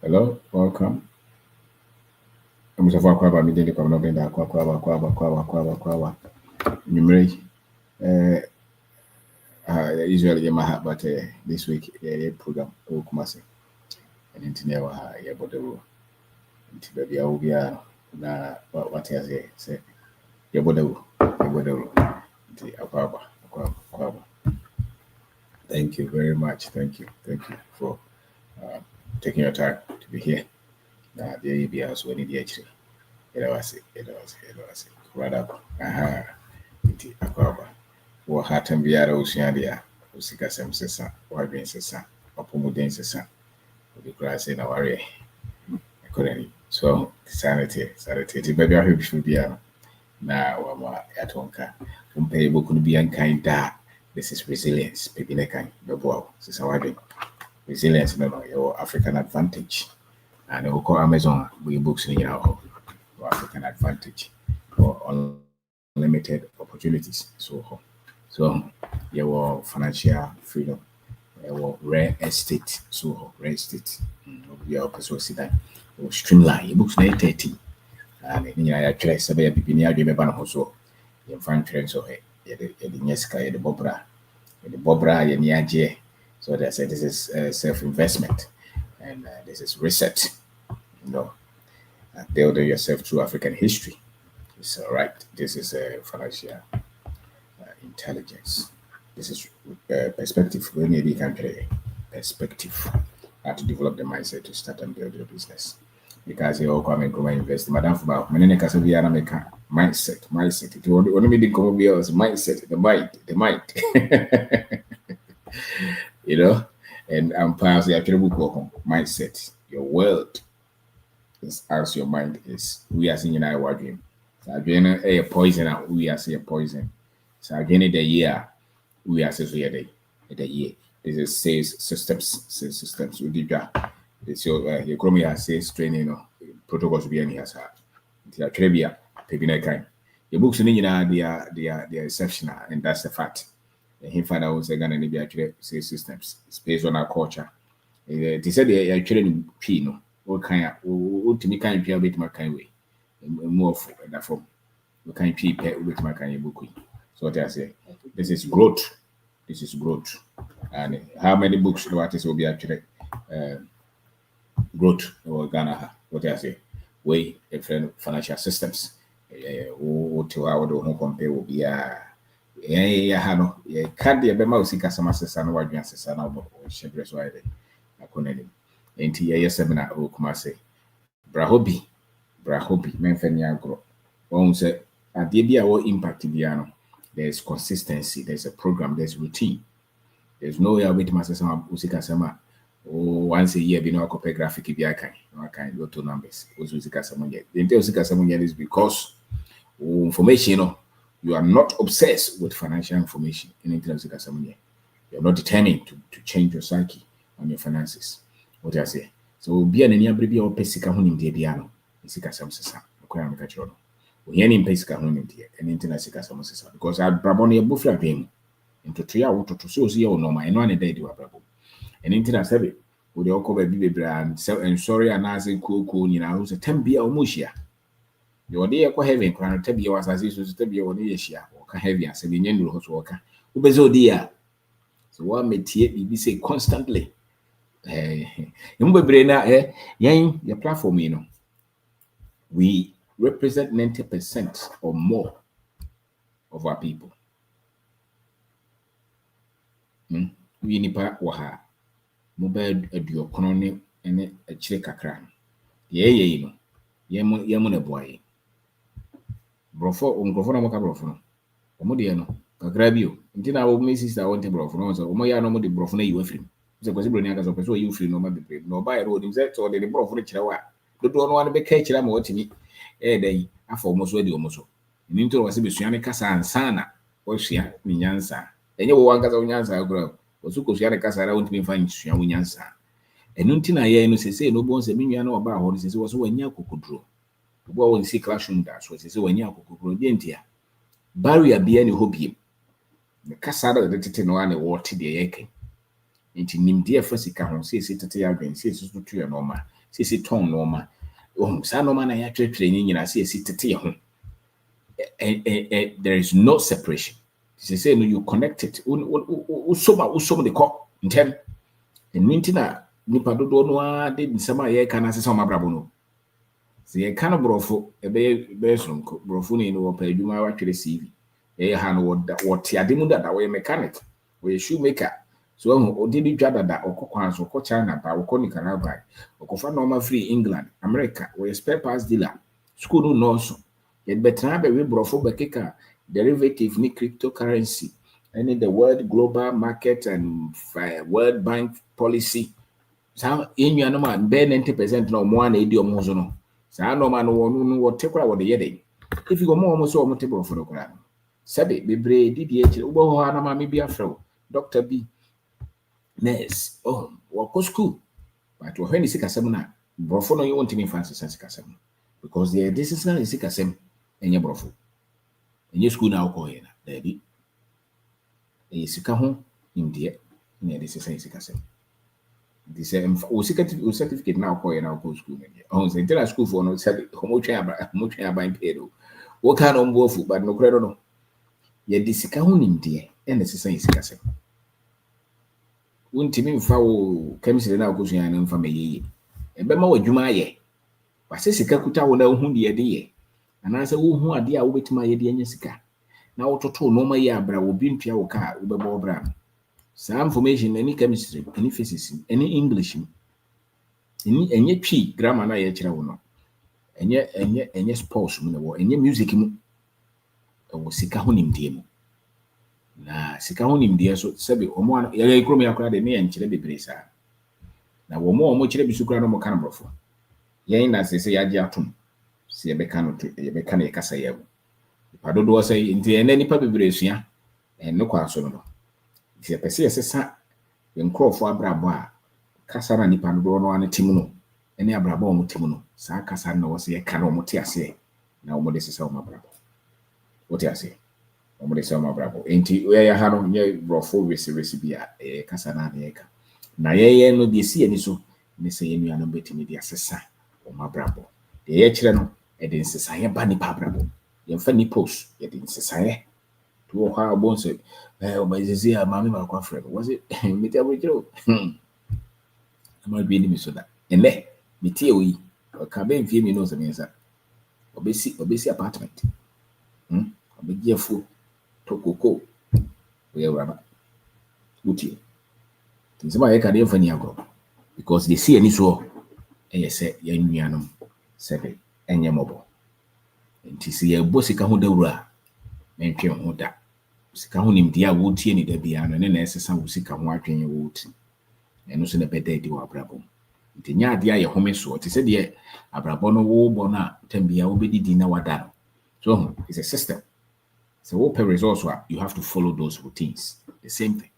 Hello, welcome. I'm Mr. Kwaba, meeting the Kwaba, Kwaba. Numerate. Usually, but this week, program, Kumasi, and internet, Bodero, into baby, I will be na what I say, Bodero, Kwaba. Thank you very much. Thank you for uh, taking your time to be here. There you be as when the actually. It was. Right up. Nti akwaba. Wo hatam biara osua dia. Osika sem sesa, wadwen sesa, opomuden sesa. Obi kra say na ware. Ekorani. So, sanity. Ti baby ahwe bifu biara. Na wama yatonka. Umpe boku no bian kan da. This is resilience. Pebi ne kan. Bebo sesa wadwen. Resilience no your African advantage. And we call Amazon we books in your African advantage or unlimited opportunities. So your financial freedom, your rare estate, rare estate. Your person see that streamline your books 30 and you actually sabi bibi ni adwe meba no so your fan trend so ye the nyeska ye the bobra ye ni agye. So they say this is self-investment and this is reset. Build yourself through African history. It's all right. This is financial intelligence. This is perspective. We need to country perspective. How to develop the mindset to start and build your business. Because you all come and invest. Madam Fuba, many casa via America mindset. It only me the mindset, the might. And I'm past the actual book mindset. Your world is as your mind is. We are seeing our dream. So again, a poison. We are seeing a poison. So again, the year we are seeing the year. This is sales systems. We did that. It's your economy sales training. Protocols be any has. It's a trivia. Pebina kind. The books in they are exceptional, and that's the fact. Him find out going to be actually sales systems. It's based on our culture. They said they are actually Pino. What kind of to me kind of bit my kind way. More for that form. We can keep with my kind of book. So what I say, this is growth. And how many books the artists will be actually growth or Ghana? What I say, way different financial systems. What to our don't compare will be no can't be a mouse customer and what you answer now or shepherds why I couldn't. Ain't here seminar o kuma say brahobi menfenya agro won say ade bia wo impact bia no there's consistency, there's a program, there's routine. There's no way with masama usika sama once a year be no copy graphic bia kan no kan go to numbers usika sama yet the usika sama yet is because information you are not obsessed with financial information in usika sama yet. You're not determined to change your psyche on your finances. What I say? So be an any abbrevi or pesica honing de piano, Sika Samsa, Okoyam Cachoro. We any pesica honing dear, and international Samsa, because I braboni a buffalo game into 3 hours to so see or no, and 1 day to a brabo. And international would all cover Bibi brand, and sorry, and as a cool, who's a 10 beer or mushia. Your dear co heaven, crown Tabby was as is to be on the Asia, or heavy as a Indian horse walker. Ubezo dear. So one may be say constantly. Your platform, we represent 90% or more of our people. We nipa waha mobile audio economy and a check kakran. Yamuna boy. Brofo, Ungrofona Moka Brofo. Omodiano, Kagrabio. Until our missus, I want to Brofo, so Omoya no more the Brofone you free. The possible niggas of so you free no matter no buy road himself or the Brofo Chawa. Don't want to be catch them watching it. Day after almost ready almost. In into was a Bissiana Casa and Sana, or Shia, Minyansa. And you want Casa Unyansa grow. Was who Cosiana Casa around me find Shiamunyansa. And Untina Yano say no bones a miniano about what is was when Yaku could draw. Go and see classroom that's what is when Yaku could grow dentia. Barrier be any hobby. The Casada the Titanoane water the Yake. Nti nimdeɛ fa sika ho sɛ tete adwen sɛ susu tu ya normal si ton normal sa normal na ya twetwe ni nyina si tete ho there is no separation say no you connect it usoma de ko ntem enti na nipa dodo no a de nsema ye ka na sesa o mabrabo no se ye ka no brofo be sonko brofo ni no pa adwuma wa twere CV ye ha no what ade mu dada we mechanic we shoemaker so o de bi dwa dada okokwan so ko China ba wo ko ni Canada okofa normal free England America we spare parts dealer school no so ye betra be we brofo be keka derivative ni cryptocurrency and the world global market and World Bank policy sa enua no ma be 90% no mo ana edi omo so no sa no ma no wonu wo tekura wo de yede if you go mo so omo te brofo no kura sabe bebre didi e kire wo ho ana ma me bi afro doctor B nurse wo school but wo hwani sikasem na brofo no you want me fancy sikasem because this is not sikasem enye brofo enye school na wo ye na dabi e sika ho indie na this is sikasem this certificate na wo ye na wo school na say tell school for no sabe mo twa aban pedo wo ka no mbofu but no kredo no ye di sika ho indie na sikasem untimi mfa wo chemistry na akosu ya na mfa meyeye ebe ma wadwuma ye wase sika kuta wo na hu de de ye anase wo hu ade a wo betima ye de anya sika na wo toto no ma ye abra wo bi ntua wo ka wo bebo bra some information any chemistry any physics any english any enye twi grammar na ye kire wo no enye sports mu na wo enye music mu wo sika ho nimdie mu na sika ho nimdie so sebe omo an ye krom ya kra de ne enkyere bebre sa na wo mo kyere bisukura no mo kan brofo yen na sese ya gi atom se ye beka no to ye beka na ye kasa ye padodo wo sai nti ene nipa bebre sua eno kwa so no se pese ye sesa ye nkrofo abrabo a kasa na nipa no no an timu no ene abrabo mo timu no sa kasa na wo se ye ka no mo te ase na wo de sesa wo mabrabo wo te ase omo de sama brabo enti we ya ha no nye brofo wesi bia kasa na na yeka na ye no de si ani so ne se ye nua no betimi de asesa o mabrabo de ye kire no e de nsesa ye ba ni pa brabo ye mfa ni post ye de nsesa ye to ha obonse o mazezi ya mami ma kwa frɛ was it meti abojiro ama bi ni mi so da ene meti oyi ka be mfie mi no se mensa obesi apartment obegiefo tokoko we raba uti tinsema ye ka de mfa ni agro because they see any so say ya nuanom sebe enye mobo nti si ye bo sika ho dawura mentwe ho da sika ho nimdia wo tie ni da bia no ne na esesa wo sika ho atwenye wo ti eno so ne beda di wa brabo nti nya ade aye home so ti se de abrabo no wo bo na tambia wo bedidi na wada no so it's a system. So what per results you have to follow those routines. The same thing.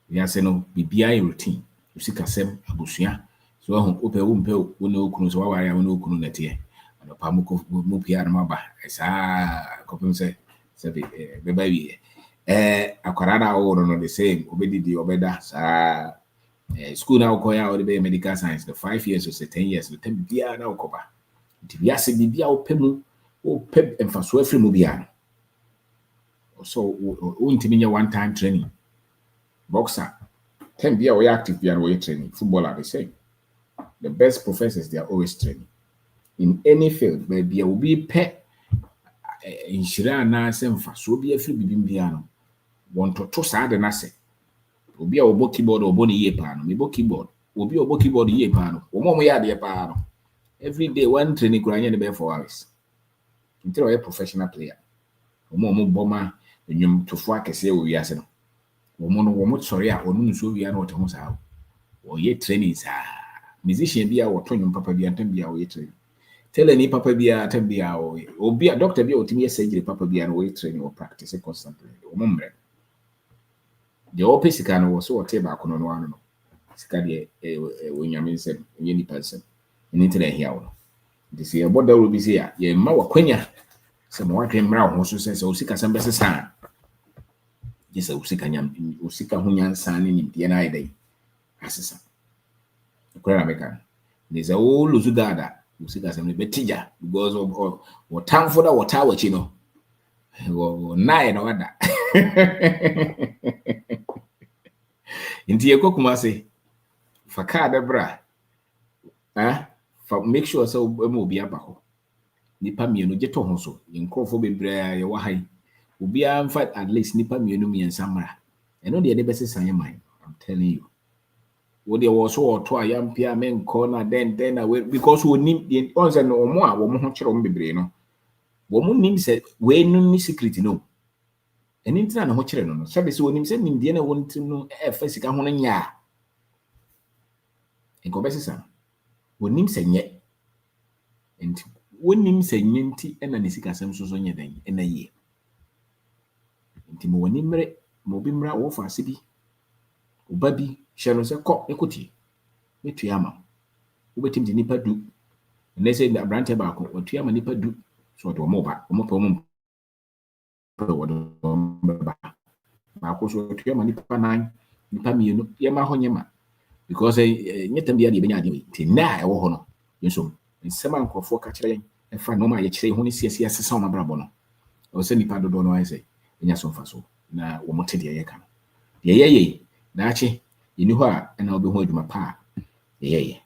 We are saying no BBI routine. You see kasem abusua. So ope umpe woni okunu so waware woni okunu nete. Ano pa mu pia na maba. Esa kopem se be beba wi. Akwara na wo no the same. Obedidi obeda sa school na ukoya or be medical science the 5 years or 10 years the 10 bia na ukoba. Nti bia se bibia opemu opem emfaso afri mu bia. So untimi nya one time training boxer 10 bia we active bia we training footballer the same the best professors they are always training in any field but bia will be pe inshira na semfa so bia afri bibim bia no want to sa de na se obi a obo keyboard obo ni ye pa no me bo keyboard obi obo keyboard ye pa no wo mo ya de pa no every day one training kuranya ne be 4 hours until a professional player wo mo boma enyum tofo akese wo wiase no wo mo sori a onu nso wia na ote ho saa wo ye training saa musician bia wo to nyum papa bia ntam bia wo ye training tell any papa bia ntam bia wo obi a doctor bia otimi ye surgery papa bia no wo ye training wo practice constantly wo mo mre de opesika no wo so wo te ba kono no ano no sika de wo nyame nsem nye nipa nsem ni tere hia wo this ye boda wo bi se ya ye ma wakwanya se mo watwe mra ho so se o sika sam bese sa yesa usika nyam usika ho nyansa ne nimde na aidai asesa kwara meka There's a whole Luzugada, you see that's a betija because of time for the water, which you know, nine or that. Into your cookumase, for card bra, for make sure so will be abajo. Nipa mienu jeto honso, in crofo be brea, your wahai, will be fight at least nipa mienu and samra. And no the other best is I'm telling you. What there was so to a young peer men corner then away because we need the ons and no more woman children be brain. Woman name said, we no secret no. And in turn, what children no service when him said Indiana want to know a physical one ya. And go best son. When him say yet. And when him say ninety and an isika some so on your day in a year. And Timo when him mobimra or for city. Baby, shall say cock equity. Me to yama. Who him the nipper do. And they say that brand tobacco, what Yama nipper do. So to a mobile, so to Yama nipper nine, nipper me, Yama Honyama. Because yet and be a living tina or honor. You so in some for catching and find no my yet honey sees a summer brabono. Or send the pado don't I say, in your sofa so. Now, one more teddy yakan. Yea, Nachi, you know her, and I'll be holding my pa. Yea.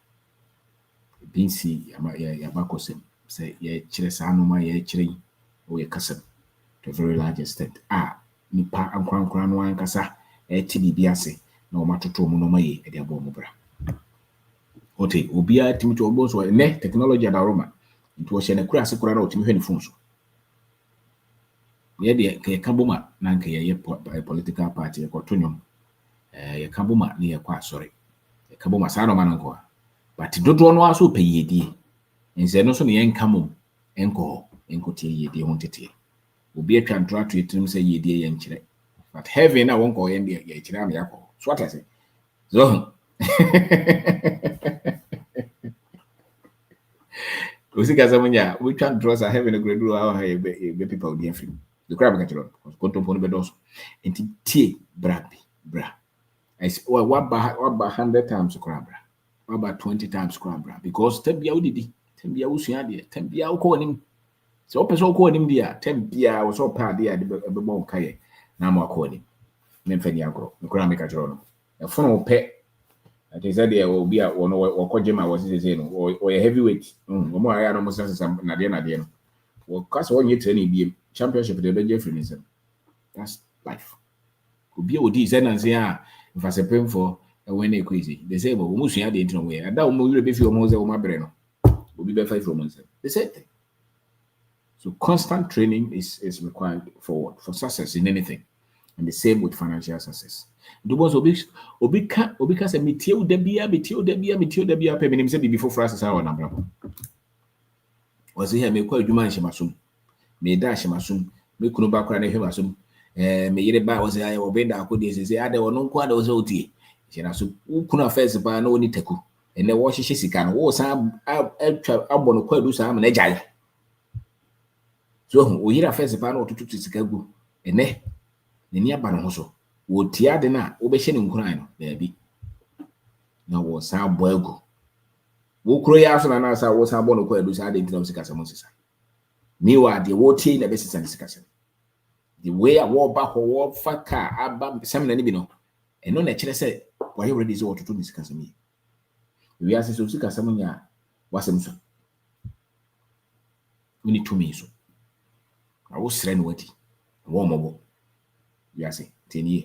Binsi, Yabacosim, say, ye chiresano, my ye chiri, or your cousin, to a very large extent. Nipa and crown one cassa, tibi biase, no matter to monomae at their bomobra. Ote, Ubia, Timothy Obos, or ne technology at Aroma. It was a crass crowd to me funso. Ye dear Kambuma, Nanka, a political party, a cotonium, a Kambuma near qua, sorry. A Kambuma Sanomananqua. But don't want to also pay ye, and say no son yen come enco, ye de haunted. Will be a contract to him say ye dear yen chile. But heaven I won't go in the Yachiramiaco. So what I say. So Usikazamunya, we can't draw a heaven a great people dear free. The crab catcher, contemporary bedos, and tea, bra. I say, what about 100 times crabra? About 20 times crabra? Because Tembia did, Tembia Usiadia, Tembia calling him. So person call him dear, Tembia was so proud dear, the bon kaye. Now more calling him. Mempheniago, the crab catcher. A funnel pet. I said there will be a one or Kojima was saying, or a heavyweight. More I almost some Nadian. Well, cause one year training be championship the Jeffrey. That's life. Could be with these and say, if I say paying for a winning crazy. They say, well, we must have the internet way. And that will be few more my brain. Will be better from us. The same thing. So constant training is required for success in anything. And the same with financial success. The ones Obika said, Meteo Debia, payment himself before Francis our number. Was he here? May call you man, Shemasum. May dash Shemasum. May Kunubakra and Hemasum. May Yereba was I obeyed that could say, I don't know what was OT. Shenasu, who could not face by no Niteku. And the wash Shisikan, or some Albon Quadu Sam and Agile. So we hear a face upon to Chicago. And ne, the near Banoso. Would Tiadena, Obeshin in crime, baby. Now was Sam Boego. Who cry after an answer was our bono quadus adding to Casamosa. Meanwhile, the war tea in the business and discussion. The way I walk back or walk fat car, Abba, Sam and Ibino. And no nature said, why you ready to discuss me? We asked to see Casamonia was him so. We need 2 minutes. I was sren wetty, warmable. We are saying 10 years.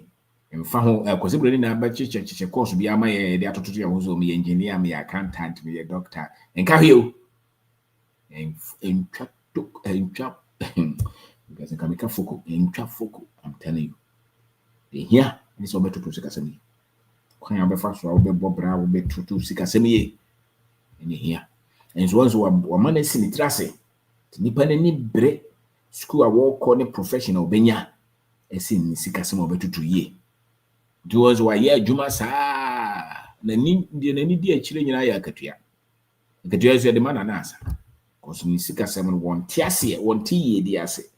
And found a possibility number church course be a my the attitude was me engineer, me accountant, me a doctor, and carry you. And trap because I can make a focal and trap focal. I'm telling you. They here and it's over to Sikasemi. Can I be fast or be Bobra will be to Sikasemi? And here. And so once one man is in the trace. Nipa ni bre school a walk on a professional benya. Esin Sikasemi over to 2 years. It was why yeah, Juma sa na ni dia chile nyina ya katua. Katua is the man anasa. Cause ni Sikasemi won tiase, won tie di ase.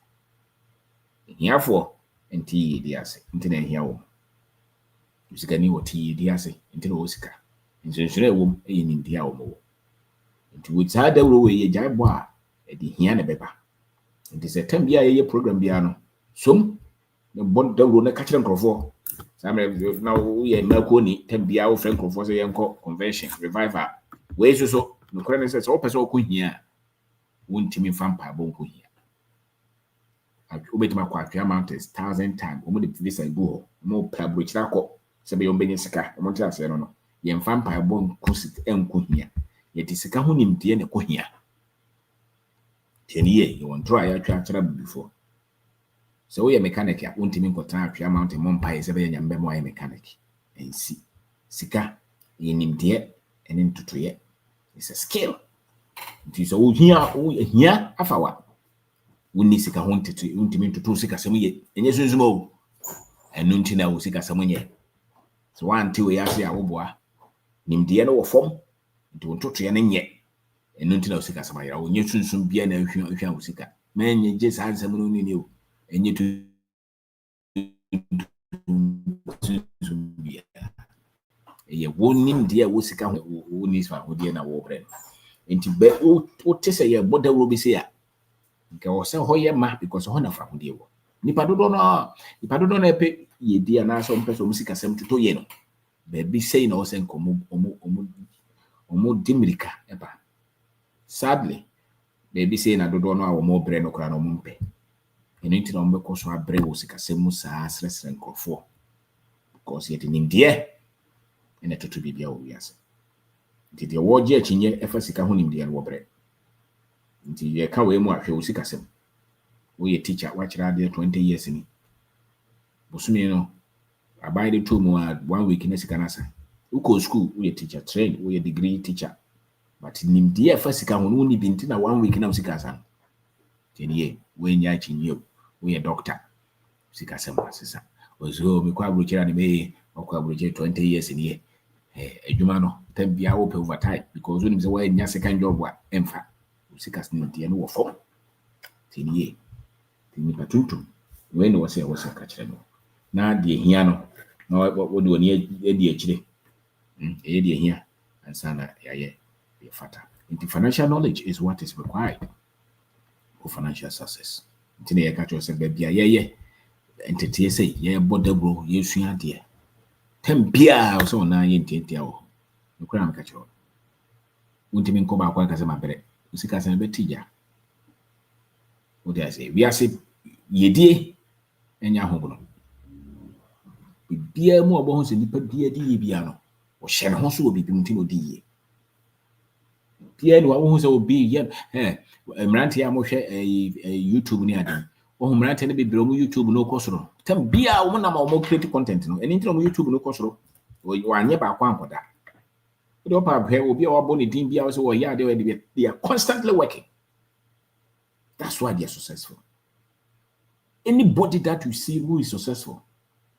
Herefore, and tie di ase. Intene here wo. Sika ni wo tie di ase. Intene wo sika. Nso wo e ni dia wo. nti with saa dawuro we ye gyae bo a edi hia ne beba nti se tam bia ye program bia no som ne bon dawuro ne ka kire nkrofo samre na wo ye mako ni tam bia wo friend nkrofo se ye nko convention revival we so no kore ne se o pese o ko hia wontimi fampa bo nko hia obetima kwa Akwa Mountains 1000 times omo de visa ibu mo pa brochira ko se be yom benye sika omo tira se no ye mfampa bo nko sit enko hia ye ti sika ho nimtie ne ko hia teniye you want try atwa atira before so we mechanic ya wontimi nkota Akwa Mountain mo mpa ye se be nyambe mo ye mechanic ensi sika ye nimtie ene ntutoye it's a skill nti so wo hia afawa woni sika ho ntete wontimi ntutu sika sem ye enye sunzuma o enu nti na wo sika sem nye so wanti we ase a woboa nimde no wo fom nti ntutu ye ne nye enu nti na wo sika sem ya wo nye sunzum bia na hwa wo sika menye je sa ansem no ni o enye tu sunzum bia ye woni nimde wo sika ho woni sfa ho de na wo bre nti be o tese ye boda wo bi se ya nke wo se hoye ma because ho na fra ho de wo nipa dodo no epe ye dia na so mpeso musika sem tuto ye no be bi sei na wo se nkomo omo dimirika eba sadly be bi sei na dodo no a wo mo bre no kra no mo mpe eni nti na mo be so abre wo sika sem mu saa sresre nkofo because ye tinim de ene tutu bibia wo wiase nti de wo je achinye efa sika ho nim de no wo bre nti ye ka we mu ahwe wo sika sem wo ye teacher wa kira de 20 years ni bosumi no abai de to mu 1 week na sika na sa uko school wo ye teacher train wo ye degree teacher but nim de efa sika ho no ni binti na 1 week na sika sa teniye we nya achinye wo ye doctor sika sem asesa ozo mi kwa abrochira ni me kwa abrochira 20 years ni ye adwuma no tam bia wo pe overtime because when say why nya second job wa emfa sika snite no wo fom teniye tini patuntum we no wose ka kire no na de hia no na wo de oni edi akire e de hia ansana yaye be fata the financial knowledge is what is required for financial success tini ye ka cho se ba bia ye entity say ye bodabro ye sua de tam bia so na ye ntiatia wo nokura am ka kire wontimi nko ba kwa kase mabere usika san betija odi ase wiase yedie enya hogono bia mu obo ho se nipa bia di bia no wo hye ne ho so obi bim tin odi ye bia no wo ho se obi ye emrante ya mo hwe YouTube ni adam wo mrante ne bibiro mu YouTube no kosoro tam bia wo na ma wo create content no eni ntino mu YouTube no kosoro wo anye ba kwa ankoda do pa be obi a wabo ne din bia so wo ya de they are constantly working. That's why they are successful. Anybody that you see who is successful,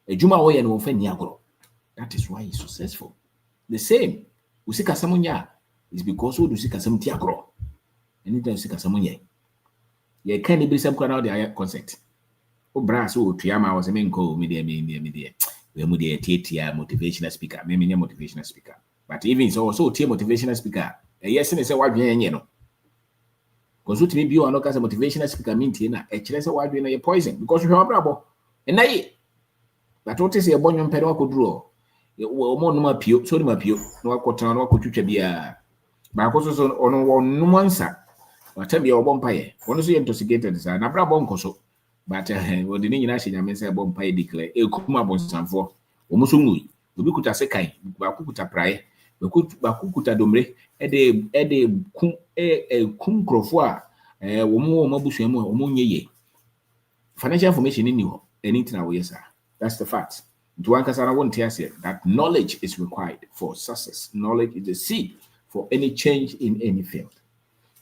ejuma wo ye no fa ni agoro, that is why he is successful. The same usika samunya is because wo usika sam ti agoro. Anytime usika samunya ye kan be sam kwa na the concept o bra so otua ma wo se menko me de we mu de tietia motivational speaker me nya motivational speaker. But even so motivational speaker yes ne say wadwen enye no consult me bio anoka say motivational speaker mintie na e kire say wadwen na ye poison because you have brabo na ye but what is ye bonyo mpere wakoduro wo mo no mapio so ni mapio na wakotana na wakotwetwa bia ba ko so ono no mansa watabia obompa ye ono so ye intoxicated sa na brabo nkoso but wo de ni nyina hye nyame say obompa ye declare ekuma bonsanfo wo muso ngui obi kuta sekai ba kuta prae bakukuta domre ede kum krofo a wo mo mabusu mu wo mo nyeye financial information ni ho anything na wo yesa that's the fact do one kasa na won tiase that knowledge is required for success. Knowledge is the seed for any change in any field.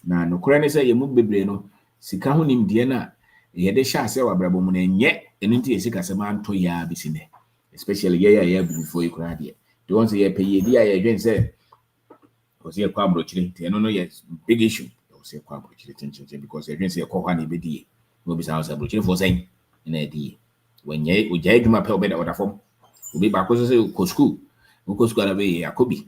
Na no kura ne say ye mu bebre no sika ho nim de na ye de sha ase wa brabo mu na nye enti ye sika se ma nto ya bisine especially ye before you kura de the ones ye pay ye dia ye dwen say because ye kwa abrochire te no yes big issue because ye kwa abrochire tenchen because ye dwen say ye kwa na be die no be say abrochire for say na die when ye ujai duma pe obeda order form obi ba ko say ko school ara be yakobi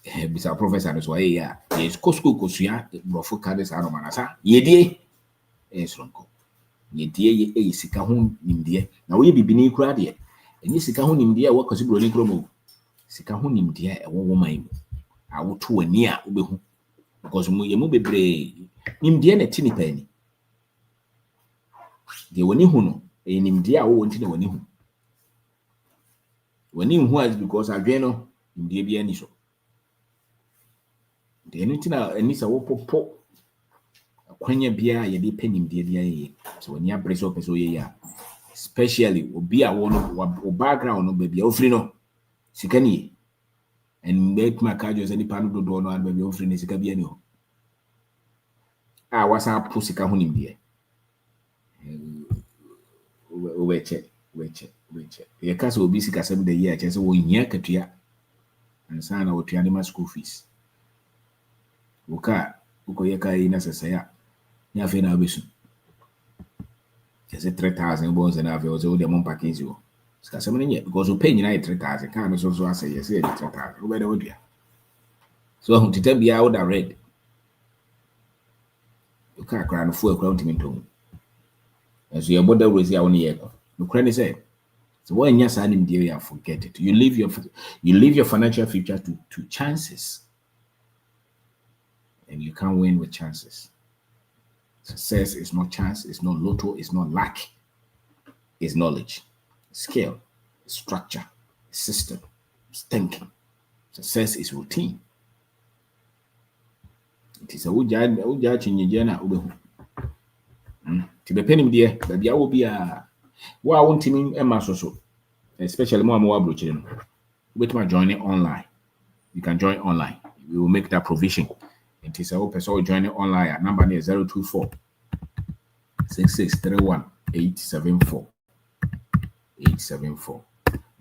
bisa professor no so ya yes school kosua brofo ka de sa no manasa yedie sonko yedie ye sika ho nimdie na wo ye bibini kura de enyi sika ho nimdie wo kwasi bro ni kuro mo sika ho nimdie e wo man mu a wo to ani a wo behu because mu ye mu bebre nimdie na tini pa ni de woni hu no e nimdie a wo wonti na woni hu woni hu as because adwen no nimdie bia ni so de enu tina eni sa wo popo kwanya bia ye de penimdie bia ye so woni abrese opeso ye ya especially obi a wo no wo background no baby ofri no sika ni and make my cardio say ni panu dodo no and baby ofri ni sika bia ni ho wasa po sika ho nimdie weche ye kasa obi sika sem de ye chese wo hia katua ansa na wo tua ni ma school fees uka uko ye kai na sese ya nya fe na abesu chese 3000 bonus na fe o ze o de mon package o sika sem ni because o pay nyina 3000 ka no so ase ye se 3000 wo be de odua so hu tita bia wo da red uka akra no fu akra untimi ntom so ye boda rosi a wo ne ye ko no kra ni say so when you say you forget it. You leave your financial future to chances, and you can't win with chances. Success is not chance, it's not lotto, it's not luck, it's knowledge, skill, structure, system, it's thinking. Success is routine. It is a uja chinye na ubehu. Tibe penim die, baby I will be a wa won't mean Emma so. Especially more brochire. With my joining online. You can join online. We will make that provision. It is a open so joining online at number 024 6631 874 874.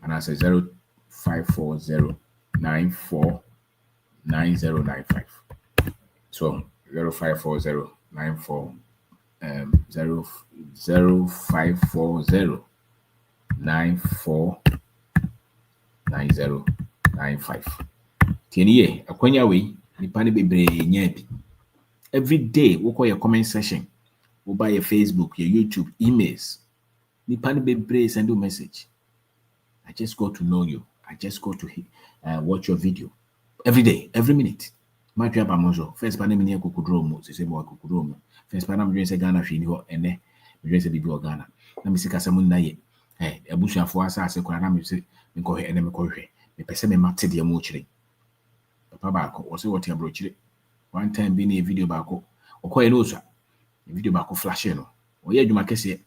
And I say 0540 94 9095. So 0540 94 0540 949095. Tieniye akwanya we nipa ne bebre nya bi. Every day we call your comment section. We buy your Facebook, your YouTube, emails. Nipa ne bebre send you message. I just got to know you. I just got to watch your video. Every day, every minute. My trip amozo. First pa na me ne kokudromo, se mo kokudromo. First pa na me say Ghana hwe ni ho ene. Me say bibi o Ghana. Na me sika sam na ye. Abusuafo asase kora na me se me ko hwe ene me ko hwe. Me pese me mate de mo chire. Papa baako wo se wo te abrochire. One time bi na video baako. Okoye no so. Video baako flash no. Oye adwuma kese.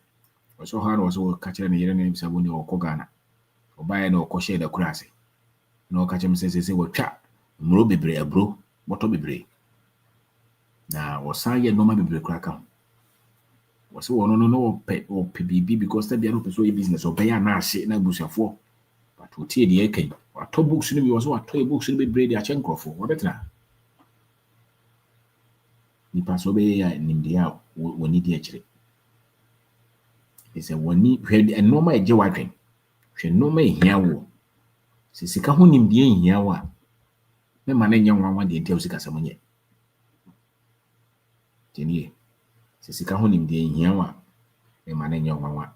Wo so ha no wo so ka kire ne yere ne bisa boni okọ Ghana. Obaye na okọ share da kura ase. Na o ka kire me se wo twa. Muro bebre abro. Moto bebre. Na wo san ye normal bebre kura ka. Wo se wo no pe bibi because that be no person business obey na ase na busuafo. But wo tie de e kan. Wato books ni bi wo so wato books ni bebre de a chenkrofo. Wo betra. Ni paso be ya nimde a woni de akire. Ese woni hwe normal eje wadwen. Hwe normal ehia wo. Sisika ho nimde ehia wo a me ma na nya nwanwa de ntia sika samonye. Tenie. Sisika ho nimde ehia wo a me ma na nya nwanwa.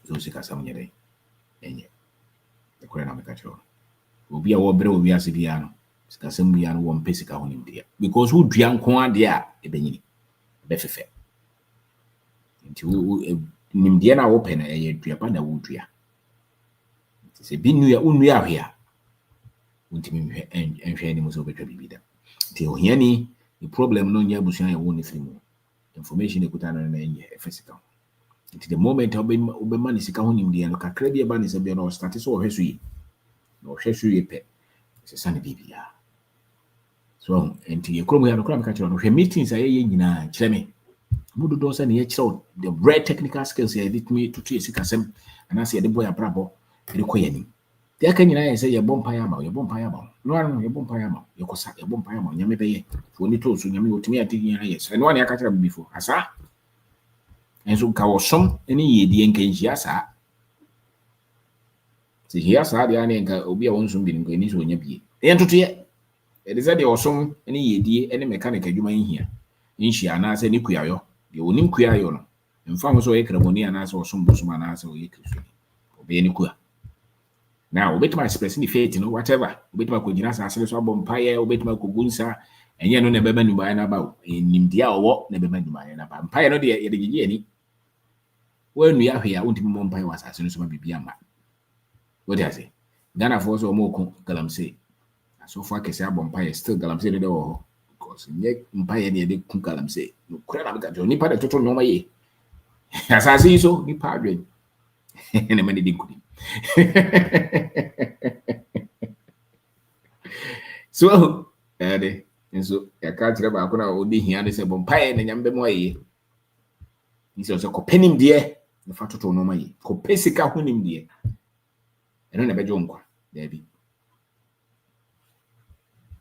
Zo sika samonye dai. Enye. Ekore na meka chiro. Obi a wo bre obi ase bia no. Sika sam bia no wo mpe sika ho nimde. Because wo dua nko ade a ebenyini. Be fefe. Nti wo nimde na wo pe na eye dua pa na wo dua. Se bi nua unua ahwe a untimi nhwe enhwe ni mo so betwa bibida. Nti ohia ni the problem no nya busuan ya wo ni firi mu. Information ekuta na na enye efesika. Nti the moment obe mani sika ho nimde no kakra bi eba ni se bi no start so ohwe so yi. No ohwe so yi pe. Se sane bibia. So nti ye kromo ya no kra meka kire no hwe meetings aye nyina kire me. Mudu do se na ye kire the rare technical skills ya edit me to sika sem anase ye de boy abrabo ere koyani. Te aka nyina ye se ye bompa ya ma no ye bompa ya ma ye kosa ye bompa ya ma nyame beye fo ni to so nyame otimi ati nyina ye se no ne aka kire before asa enso ka wosom eni ye die nkanji asa se ye asa de ane nka obi a wonsom bi nko eni so nya bie ye ntoto ye It is that the awesome any ye any mechanic adwuma here. In she and answer ni kuyayo. The onim kuyayo no. In fact, so ekremoni and answer or some busman answer we could obey any kua. Now, obey my expressing the faith, whatever. Obey my coginas as so bompire, obey my kugunsa, and you know never been by an about in India or what never been by an about. Empire no dear any. When we are here, I won't be mompire was as soon as my baby. What does it? Ghana for so more galamsey. So far, Kessia Bompire still galamsey the door. Because Empire near the galamsey. No crap that you need part of total no way. As I see so, ni padre. And a many did good. So, and so I can't remember. I could only hear this Bompire and Yambe Moye. He's also copenim dear. The fact to no way. Copesica hunim dear. And then a bedroom, Debbie.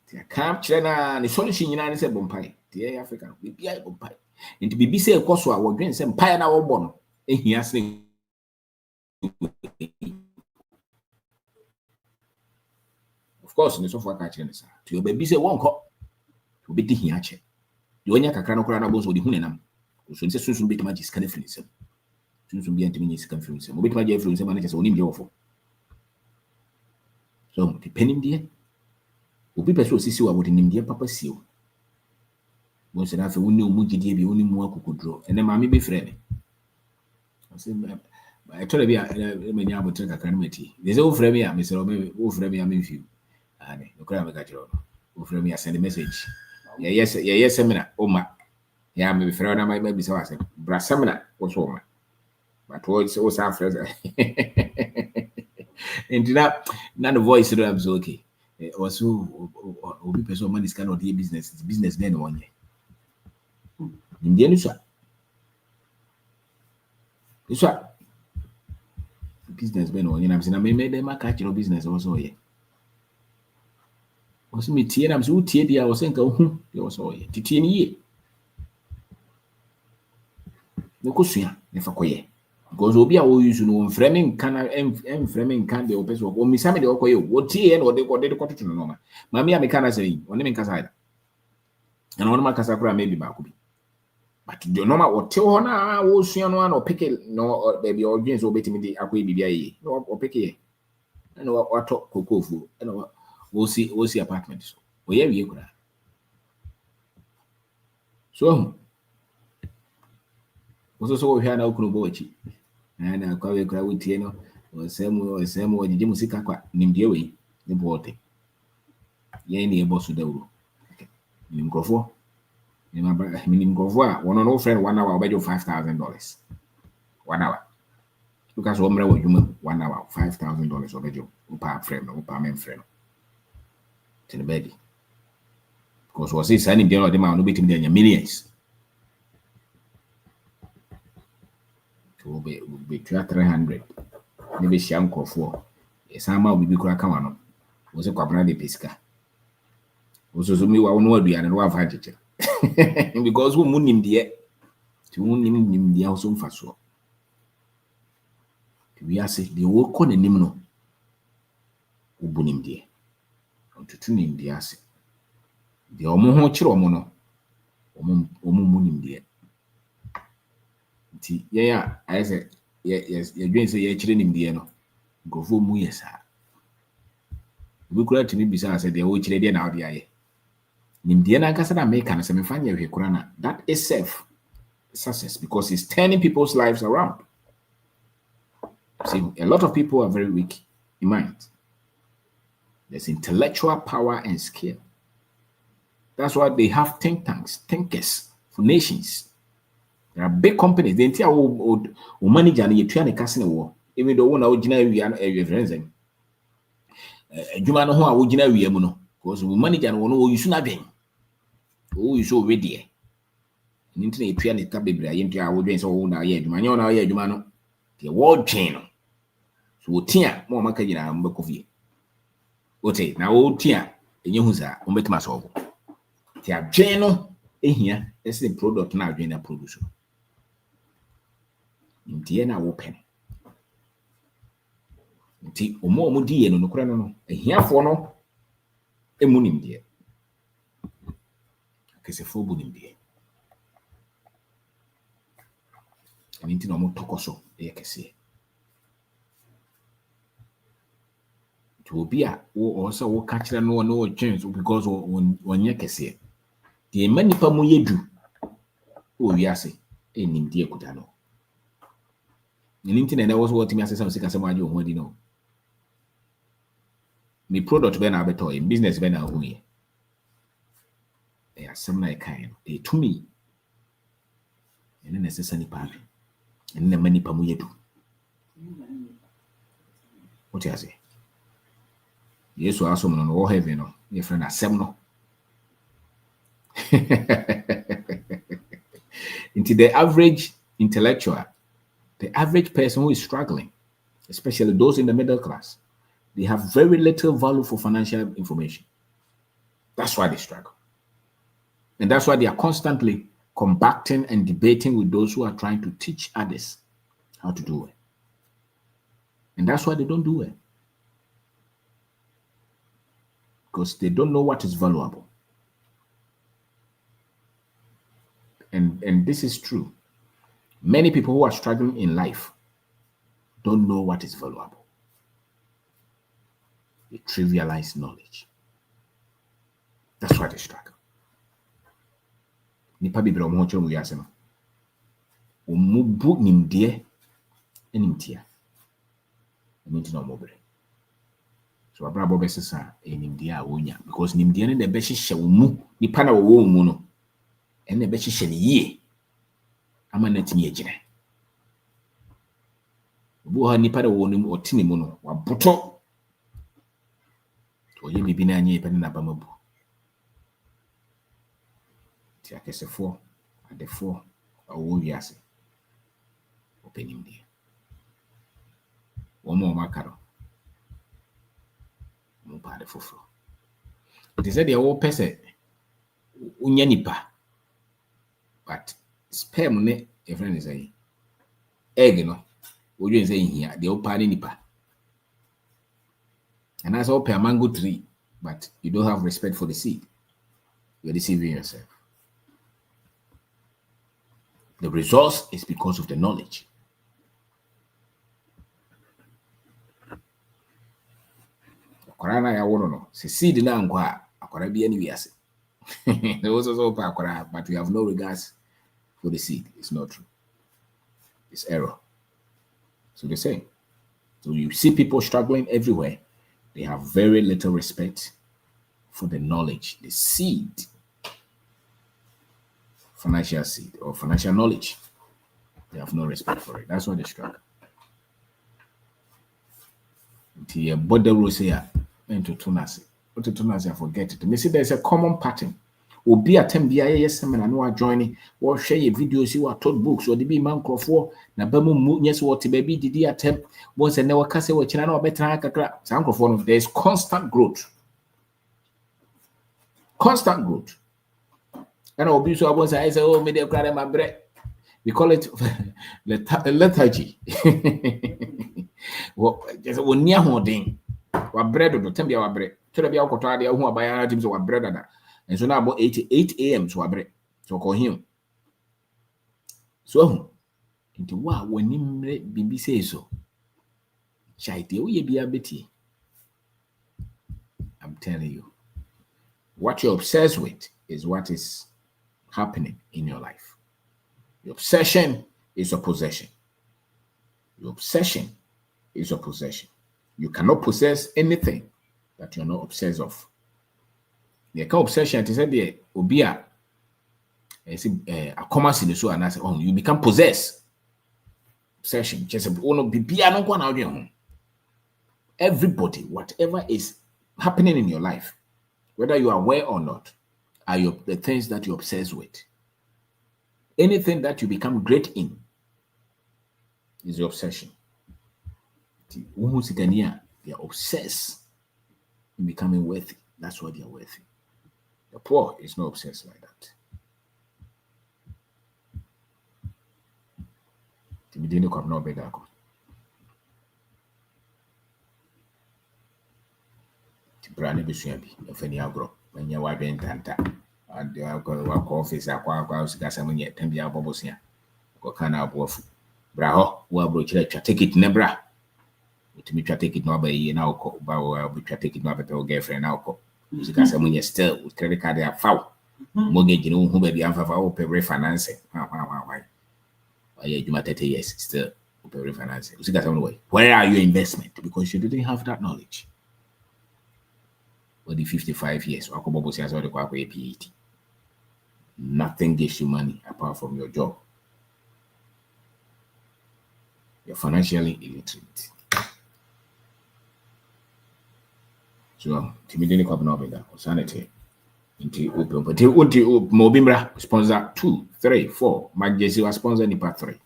The capture na the solution in United Bompire, the African, we be able to buy. And to be say, of course, our dreams and pie now born. And he has of course, in the software catching to your baby say one cop to be digging at you. You only can crown was with the Hunanam. So soon be to magic can influence him. Soon be anti confused. With my influence managers only be awful. So, depending dear. Obi person sisi wa wodi nimdeɛ papa sio wo se na fe woni omugidie bi woni mu akukudro ene ma me be frɛ ne ase ba etore bi a menya abotre kakra no mati de se wo frɛ me a me se wo frɛ me a me mfiu ane no kra me ka kyerɛ no wo frɛ me a send message ye seminar o ma ya me frɛ na ma bi se wa se bra seminar wo so ma but wo se wo sa frɛ and na the voice do am so okay. Also, obi person man is kind of the business. It's business then one year. Indian is what? It's what? Business ben one year. I'm saying I made them a catch your business also here. Also me tea I'm so tea. I was saying go you also here. Tea ye. No kusuya nefa koye. Because obi a wo use no framing can framing can the opes o mi same de okoye wo tie no de koto no no ma me can say oni me kasa ida and oni ma kasa kura maybe ba ko bi but the normal wo te ho na wo sua no na pick no baby audience obetimi di akoye bibia ye no o pick ye and wo to kokofu and wo see apartment so wo ye wie kura so so wo hwa na okunu bo wachi na kwa we kura wutie no osemu ojije musika kwa nimdie we ni bote ye ni ebo so dawro ni mkrofo ni mabra ni mkrofo a wono no friend 1 hour obejo $5,000 1 hour because wo mra wadwuma 1 hour $5,000 obejo upa friend no upa men friend tin baby because was say sani dey no dey ma no betim dey millions will be 300. Maybe sham for yes, I'm will be crack one. Was a quabra de pesca. Also, me one word and one advantage. Because we moon him dear to him the house on fast. We are say the work on a nimno. Ubunim dear. To tune him the ass. The omo chiromono. Omunim dear. Yeah, I said, yes, you're doing say you're chilling him the no. Go for mu yes. We could to me besides the old chile now the eye. Nimdiana Casana make an semifania with Kurana. That is safe success because it's turning people's lives around. See, a lot of people are very weak in mind. There's intellectual power and skill. That's why they have think tanks, thinkers for nations. There are big companies. The entire manager and you train a casino war. Even though one original we are friends. Juma no ho original we no because we manager no no you should not be. Oh, you so ready. Internet train it bebre ayi ntia wo dwen so wo na ye adwuma nyo na ye adwuma no. The world chain no. So wo tia mo maka gina mbeko fie. Ote na wo tia enye hu sa wo betima so wo. Ti adwen no ehia ese product na adwen na produce. Ntie na wo pen. Nti omo di ye no nokora no ehiafo no emu nimdie. akesefo bu nimdeɛ ɛno nti na ɔmo tɔkɔ so ɛyɛ kɛseɛ nti obi a wo sɛ wo ka kyerɛ no no twɛn so because wɔnyɛ kɛseɛ deɛ ma nipa mu yɛ du wɔ wiase nimdeɛ kuta no ɛno nti na ɛnɛ wɔ so wɔtumi asesa wo sika sɛ mo agye wo ho adi no me product bɛ na abɛtɔ yɛ business bɛ na ahu yɛ ɛyɛ asɛm na ɛkae no ɛyɛ tumi ɛno na ɛsesa nipa adwe ɛno na ma nipa mu yɛ du wote ase Yesu asom no wɔ heaven no yɛfrɛ no asɛm no into the average intellectual, the average person who is struggling, especially those in the middle class, they have very little value for financial information. That's why they struggle. And that's why they are constantly combating and debating with those who are trying to teach others how to do it. And that's why they don't do it. Because they don't know what is valuable. And this is true. Many people who are struggling in life don't know what is valuable. They trivialize knowledge. That's why they struggle. Nipa bibira omo chiro mu yase no. Omubu nimdeɛ animtia. Ɛno na omo bere. So abrabo be sesa nimdeɛ a wonya because nimdeɛ ne na be hyehyɛ wo mu nipa na wo mu no. Ɛna be hyehyɛ ne yie. Ama na timi agyina. Obu ha nipa da wo ne otini mu no waboto. Oye bibi na anye pe na ba mabu. Ti akesefo adefo awo wiase. Openim dia. Wo mo makaro. Mo pa adefofo. It is said the wo pese unya nipa. But sperm ne a friend is saying egg no what you saying here the open nipa and that's all per mango tree but you don't have respect for the seed. You're deceiving yourself. The results is because of the knowledge. Akwara ya wono no se seed na nkwa akwara bia ni wiase. There was also akwara but we have no regards for the seed. It's not true. It's error. So they say. So you see people struggling everywhere. They have very little respect for the knowledge, the seed, financial seed or financial knowledge. They have no respect for it. That's why they struggle. Until you bother Rosia into Tunasi. What to Tunasi, I forget it. Me see there's a common pattern. Obi atem bia ye seminar no join wo hwe ye videos you are taught books or the be man crofo na ba mu nyes what baby didi atem won se ne waka se wo kina na obetra kakra san crofo no there is constant growth and obi so abon say oh me dey kra ma bre we call it lethargy wo just won nia hoden wa bre do tem bia wa bre tira bia okoto ade hu abaya na tim so wa bre dada. And so now about 8 a.m. to abre. So call him. So into what when him bibi say so. Chaite we be a betty. I'm telling you. What you're obsessed with is what is happening in your life. Your obsession is a possession. Your obsession is a possession. You cannot possess anything that you're not obsessed of. The obsession is that the obia a commerce in the so and I say, oh, you become possessed. Obsession, just everybody, whatever is happening in your life, whether you are aware or not, are the things that you obsess with. Anything that you become great in is your obsession. They are obsessed in becoming wealthy. That's why they are wealthy. The poor is not obsessed like that. Timidini kwa no bega ko. Tibrane besua bi, efani agro, manya wa bentanta. and the office aqua some yet Tambia Bobosia. Go can I both Braho, well, bro, take it nebra. To me, take it no by now, but we take it no by girlfriend now. Because some when still with credit card, they are foul. Mortgage, you know, who may be unfavorable, pay refinancing. Why? You might 30 years still pay refinancing. Where are your investment? Because you didn't have that knowledge. For the 55 years, nothing gives you money apart from your job. You're financially illiterate. So, timidly come up with that sanity. Into open, but Mobimbra sponsor 2, 3, 4. Magjesi was sponsor Nipa 3.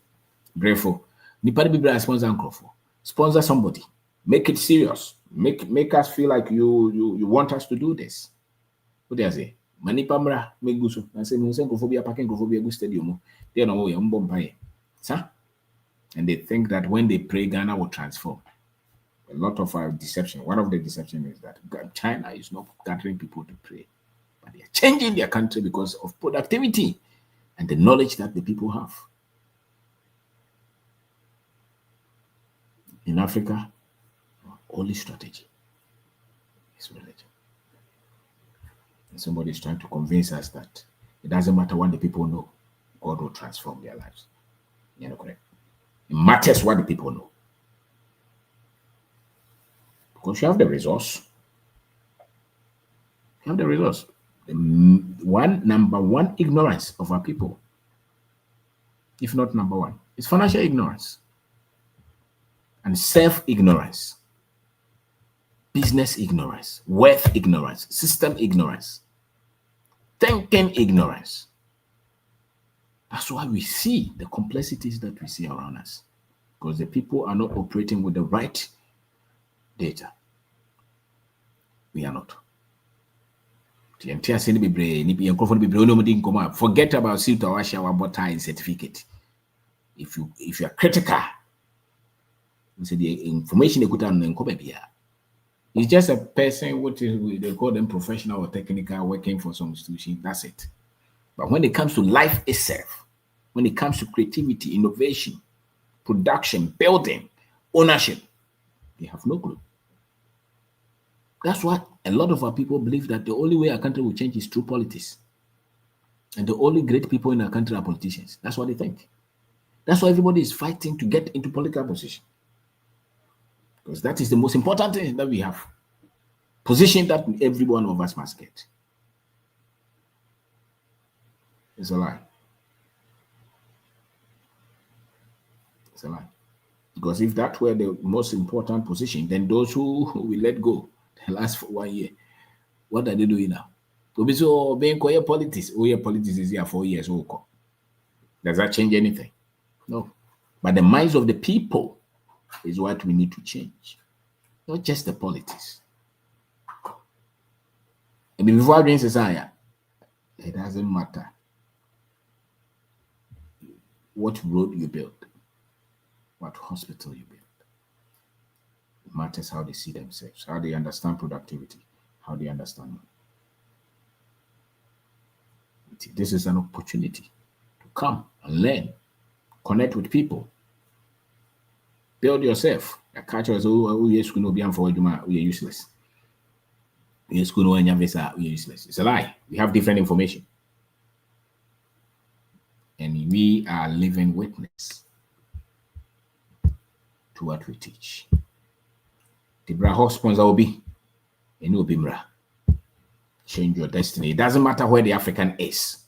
Grateful. Nipa Bibra sponsor Uncle. Sponsor somebody. Make it serious. Make us feel like you want us to do this. What do I say? Manipamra make guso. I say Musenkophobia packing Kophobia good stadium. They don't know you're Bombay. And they think that when they pray, Ghana will transform. A lot of our deception. One of the deception is that China is not gathering people to pray, but they are changing their country because of productivity and the knowledge that the people have. In Africa, only strategy is religion. And somebody is trying to convince us that it doesn't matter what the people know, God will transform their lives. You're not correct. It matters what the people know. Because you have the resource. You have the resource. Number one ignorance of our people, if not number one, is financial ignorance and self-ignorance, business ignorance, wealth ignorance, system ignorance, thinking ignorance. That's why we see the complexities that we see around us, because the people are not operating with the right data. We are not. Forget about Silta Washa Wabota certificate. If you are critical, the information they put on it's just a person they call them professional or technical working for some institution. That's it. But when it comes to life itself, when it comes to creativity, innovation, production, building, ownership, they have no clue. That's why a lot of our people believe that the only way our country will change is through politics. And the only great people in our country are politicians. That's what they think. That's why everybody is fighting to get into political position. Because that is the most important thing that we have. Position that every one of us must get. It's a lie. It's a lie. Because if that were the most important position, then those who will let go, they last for 1 year. What are they doing now? So being quiet politics, politics is here 4 years. Does that change anything? No. But the minds of the people is what we need to change. Not just the politics. And before I bring society, it doesn't matter what road you build, what hospital you build. It matters how they see themselves, how they understand productivity, how they understand money. This is an opportunity to come and learn, connect with people, build yourself. A culture is we are useless. We are useless. It's a lie. We have different information. And we are living witness to what we teach. The Braho sponsor will be and will be Mra. Change your destiny. It doesn't matter where the African is.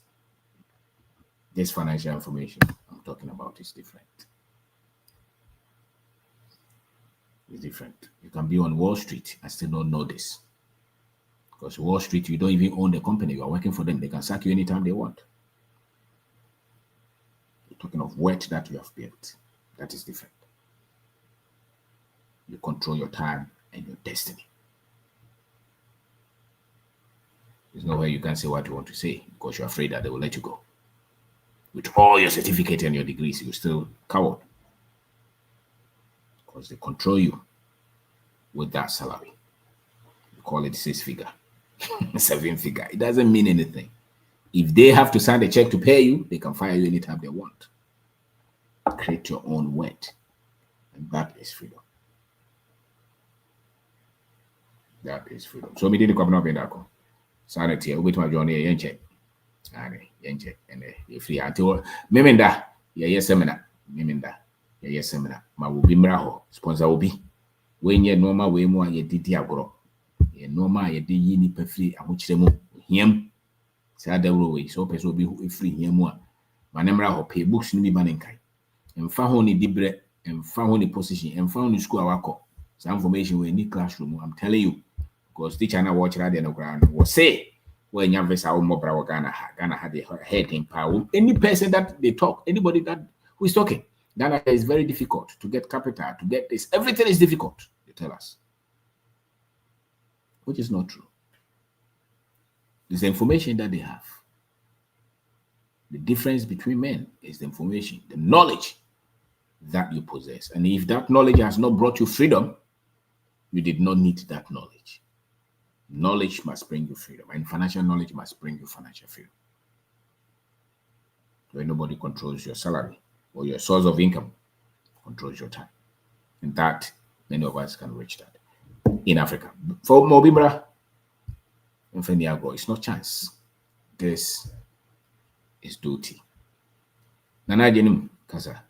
This financial information I'm talking about is different. It's different. You can be on Wall Street and still not know this. Because Wall Street, you don't even own the company. You are working for them. They can sack you anytime they want. You're talking of wealth that you have built. That is different. You control your time and your destiny. There's nowhere you can say what you want to say because you're afraid that they will let you go. With all your certificate and your degrees, you're still coward. Because they control you with that salary. You call it 6 figure, 7 figure. It doesn't mean anything. If they have to sign a check to pay you, they can fire you anytime they want. Create your own word. And that is freedom. That is freedom. So me did come up in that. Sanity, we to join here, check. And free until Memenda, yes, seminar. Memenda, yes, seminar. Ma will be miraho, sponsor will be. When ye normal way more, ye did diabro. Ye normal, ye did ye nip free, and which them him. Say the way, so person will be free here more. My name of pay books in me banenkai. And found only dibre and found only position and found the school awako. Some information we need classroom. I'm telling you, because teacher and I watch that in the ground was say when you have our mobile Ghana had the head in power. Any person that they talk, anybody that who is talking, Ghana is very difficult to get capital, to get this. Everything is difficult, they tell us. Which is not true. It's the information that they have. The difference between men is the information, the knowledge that you possess. And if that knowledge has not brought you freedom, you did not need that knowledge. Knowledge must bring you freedom, and financial knowledge must bring you financial freedom. Where nobody controls your salary or your source of income, controls your time. And that, many of us can reach that in Africa. For Mobimra, it's not chance. This is duty. Nana Jenim Kasa.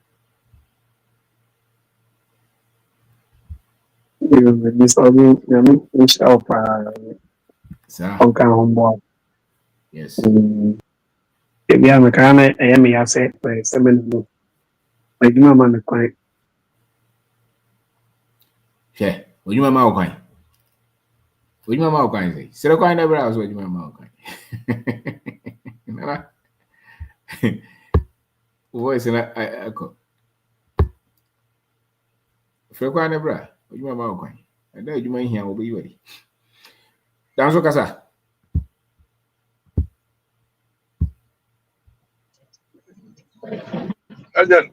This album, which of homeboy. Yes. If you have a kind of I say, 7 book. Like my man, quite. Yeah, would you mamma okay? Would you mamma okay? Say, I never asked what you mamma okay. Voice and I call. Frequent never. Would you mamma okay? I know you may hear will be ready. Dance Casa. Agent.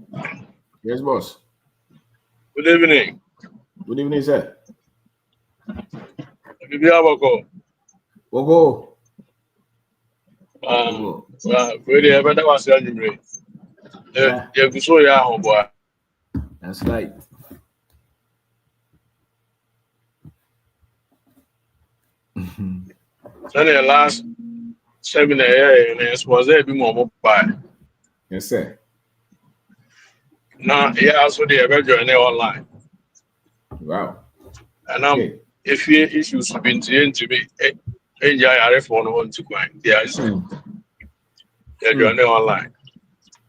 Yes, boss. Good evening. Good evening, sir. Woko. Woko. Really, I better was telling you. Yeah, you saw your homeboy. That's right. So the last seminar, and was there be more mobile. Yes, sir. Now, yeah, also the join online. Wow. And if you issues have been to me, enjoy phone on to go. Yeah, they're joining online.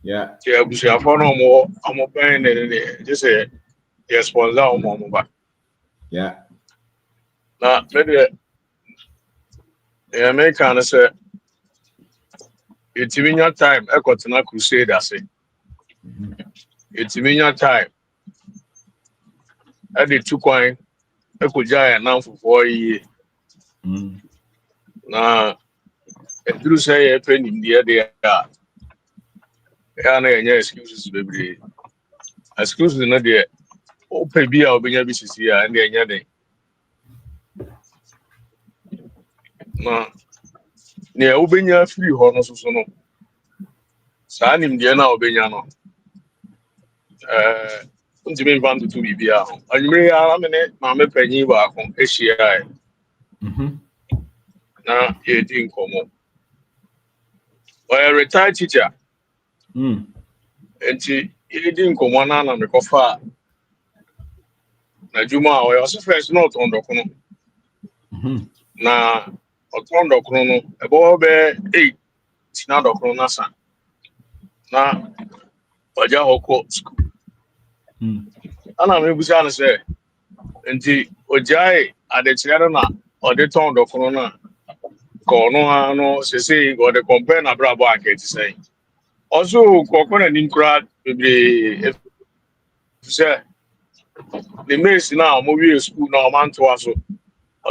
Yeah. Yeah, we shall follow more. I'm open and just say, yes, was our mobile. Yeah. Now, maybe the American say, it's in your time. I got to crusade. I say, it's in your time. I did 2 coin. I could giant now for 4 years. Now, if you say a penny in the area, there are no excuses, baby. Excuses in the day. Open beer or be a business here and the other day. Now, near Ubenya free honors or no. San in the now Benyano. To be one to be beer. And you may have a minute, Mamma Penny back on ACI. Now, you didn't come up. Well, a retired teacher. And she didn't come on and make off far. Now, Juma, I was first not on the corner. Now, on the corner, above 8, it's not the corner. Now, Oja school. And I'm able to say, and the Ojai at the Chirana or the town of Corona. Corona, no, say, or the compare a bravo, I can say. Also, Coconut in crowd, if the mace now, movie school now, man to us, or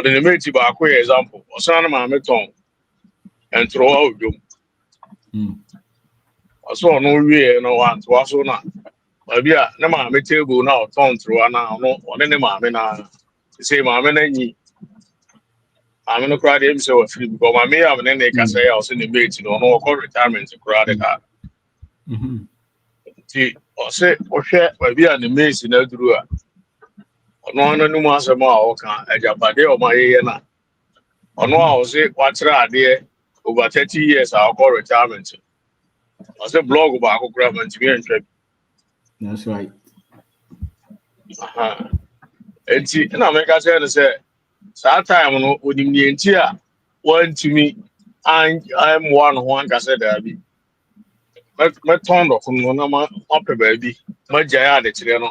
the native back example, or son of my meton and throw out them. I saw no way, no one to us or not. But yeah, no man, table now, turn through an hour, or any man, say, my man, I'm no crowd him so free because my me am then can say I was in the mate no call retirement crowd ka. Ti o say o hwe we bi an mate na duru a. Ono no mu asema o ka ejapade o ma ye na. Ono a o say kwatra ade over 30 years I call retirement. I say blog ba ko kra man ti me ntwa. That's right. Enti na me ka say no say that time no onim ni enti a want to me I'm one ka say that bi. Me turn do kun no ma ope ba bi. Ma jaya de kire no.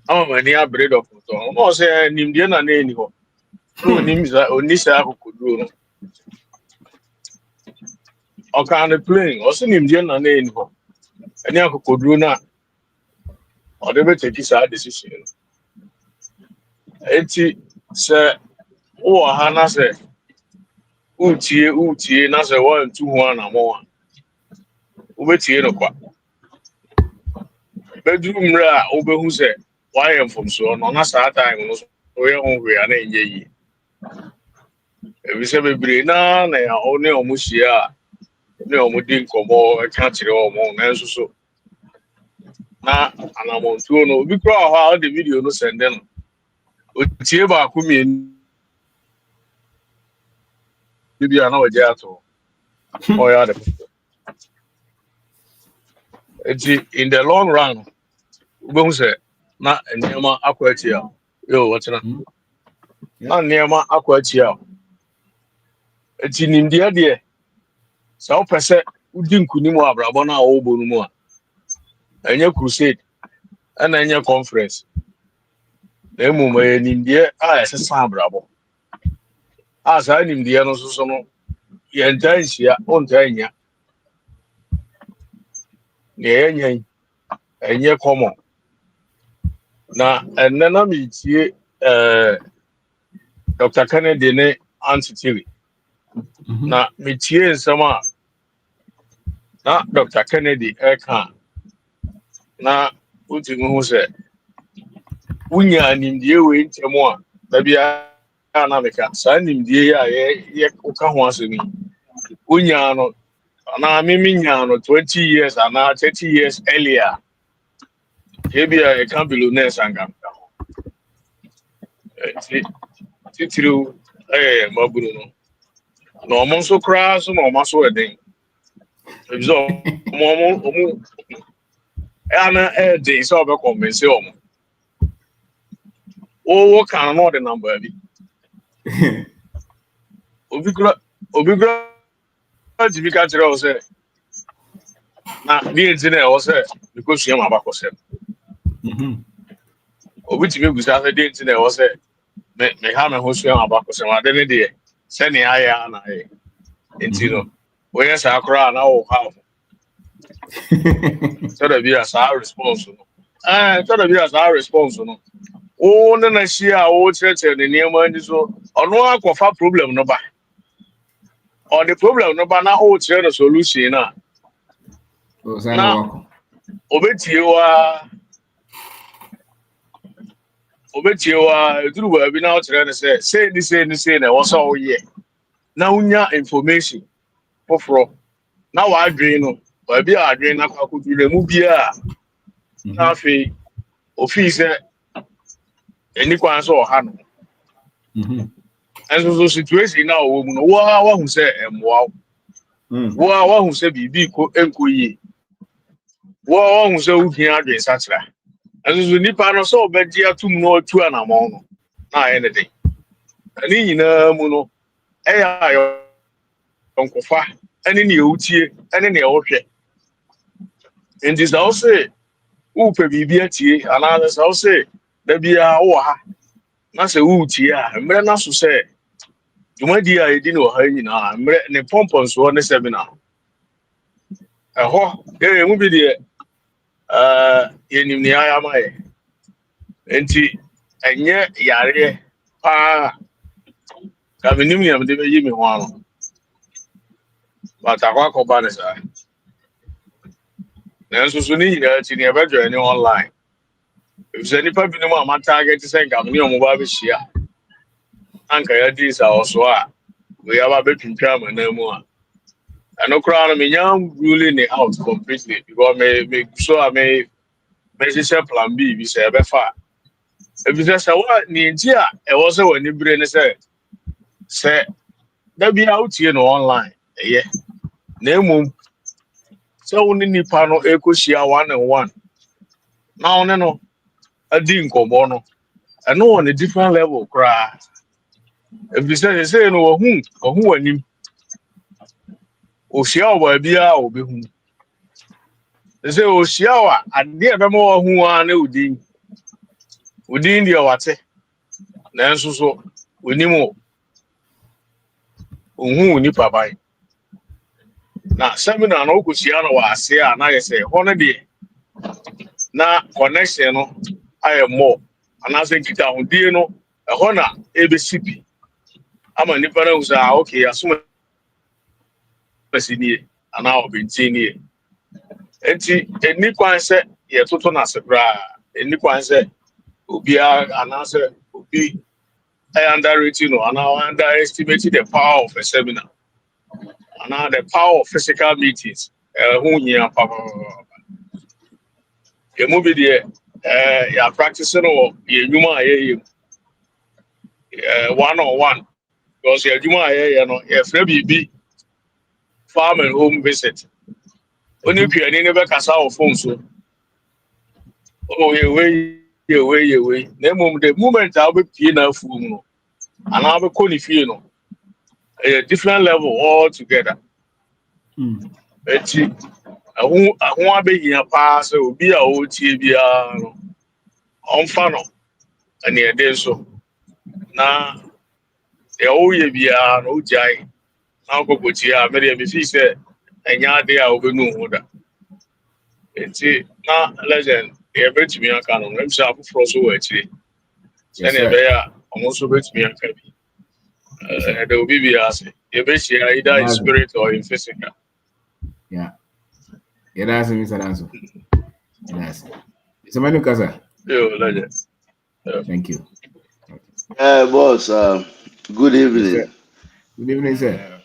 Ama mani abred of to. No say nim die na na eni ho. No nim za oni sa akokuduro no. O kan playing. O say nim die na na eni ho. Eni akokuduro na. O de be take sa decision. Enti say o ha na say utie na say 1 2 1 na mo. Ubetie no kwa. Bedroom ra obehu say why am from so no na sa time no so we ho we na enye yi. E bi say bebre na ya oni omuhia ne omudi nkomo e ka kire omo na nso so. Na anamontuo no obi kura ho the video no send no. Otie ba akumi bibi ana waje ato. Oh yeah. In the long run, we say na niema akwatia. Yo, what's na? Na niema akwatia. Eti nimdia de. Sa o pese udi nkunimu abrabo na wo bonu mu a. Enye crusade. Ana enye conference. Na emu me nimdia a esesa abrabo. A sa nimdia no so no ye ntansia on tanya. Ne enye common. Na enena mi tie Dr. Kennedy ne Antitiri. Na mi tie nsama na Dr. Kennedy eka na uti hu se unya nimdie we ntemu a da bia na meka sa nimdie ya ye uka ho asemi unya no na mimi nya no 20 years and 30 years earlier ebia e can below ness angam titiriu maburu no na omo nso kra so na omo so eden ebiso omo ana de so be convince omo o kan no the number bi obi kra jibika tire o se na bi engineer o se because you am abakose obi tibe gusa se de engineer o se me ha me ho so am abakose ma de ne de se ne aya na e enti no we yes akra na o ha so da bi as our response no so da bi as our response no o na na shia o church ne niam ndi so ono akofa problem no ba or the problem no ba na o chere the solution na na obetiewa eduru ba bi na o chere ne say na wo so ye na unya information foforo na wa adwen no ba bi adwen na kwakudu mu bia na fe office eni kwan so ha no enso so situation na wo mu no wa hu say emwa wa hu say bibi ko enkoyi wa hu say uhia adwen satra enso so nipa no so obeji atum no atu anamon no na aye ne dey ani nyina mu no eya onkofa ene ne utie ene ne ohwe indi sa o say u pe bibi atie ana sa o say da bia wo ha na se utie a mre na so say dumadi a edi no ha nyina mre ne pompons wo ne seminar eho mu bi de yenim ne aya mai enti enye yare pa ka minim ne am de be yimi ho ano bata kwa ko ba ne sa na so so ni nyina ti ne be join online if any pa bi no ma target say ngam ne o mo ba be hia anka ya dis also we have a bit in term and no more. I know crown me young ruling it out completely because I may share plan B we say befa. If you just what Nigeria e was when you brain say that be out here no online. Yeah. Name so only nipa no ekoshia 1-on-1. Now no a din komo no. I know on a different level cry. If you say no who anim oshia wa bia obi hu. They say oshia wa ade e be mo hu an na udin. Udin dia wate. Na enso so onimo ohu nipa bai. Na seminar no okoshia no wa ase a na ye say hono de na connection no aye more. And I say kita hundie no e ho na ebesipi. Ama nipa na usa okay asuma pesini ana obintini. Enti eni kwan se ye toto na se bra eni kwan se obi ana se obi underrated no ana underestimate the power of a seminar. Ana the power of physical meetings. Who nya papa. Ye mo bi de ya practice no ye nyuma aye 1-on-1 because ye nyuma aye no ye fra bibi farm and home visit. Only piani never kasa on phone so. Oh ye way. The moment I'll be paying na phone no. And I'll be calling you no. A different level altogether. Eti ahun abeyin pass obi a o tie bia no. Onfa no. And ye dey so. Na e o ye bia no jai. Na go go tia me fi say enya dey a obenu hu da. Eti na legend e betimi aka no em sha afoforo so wa chire. And e be ya almost betimi aka bi. There will be ase. E be share either in spirit or in physical. Yeah. Yeah, that's me answer. Yes. It's a manu kasa. Yo, legend. Thank you. Boss, good evening. Good evening, sir.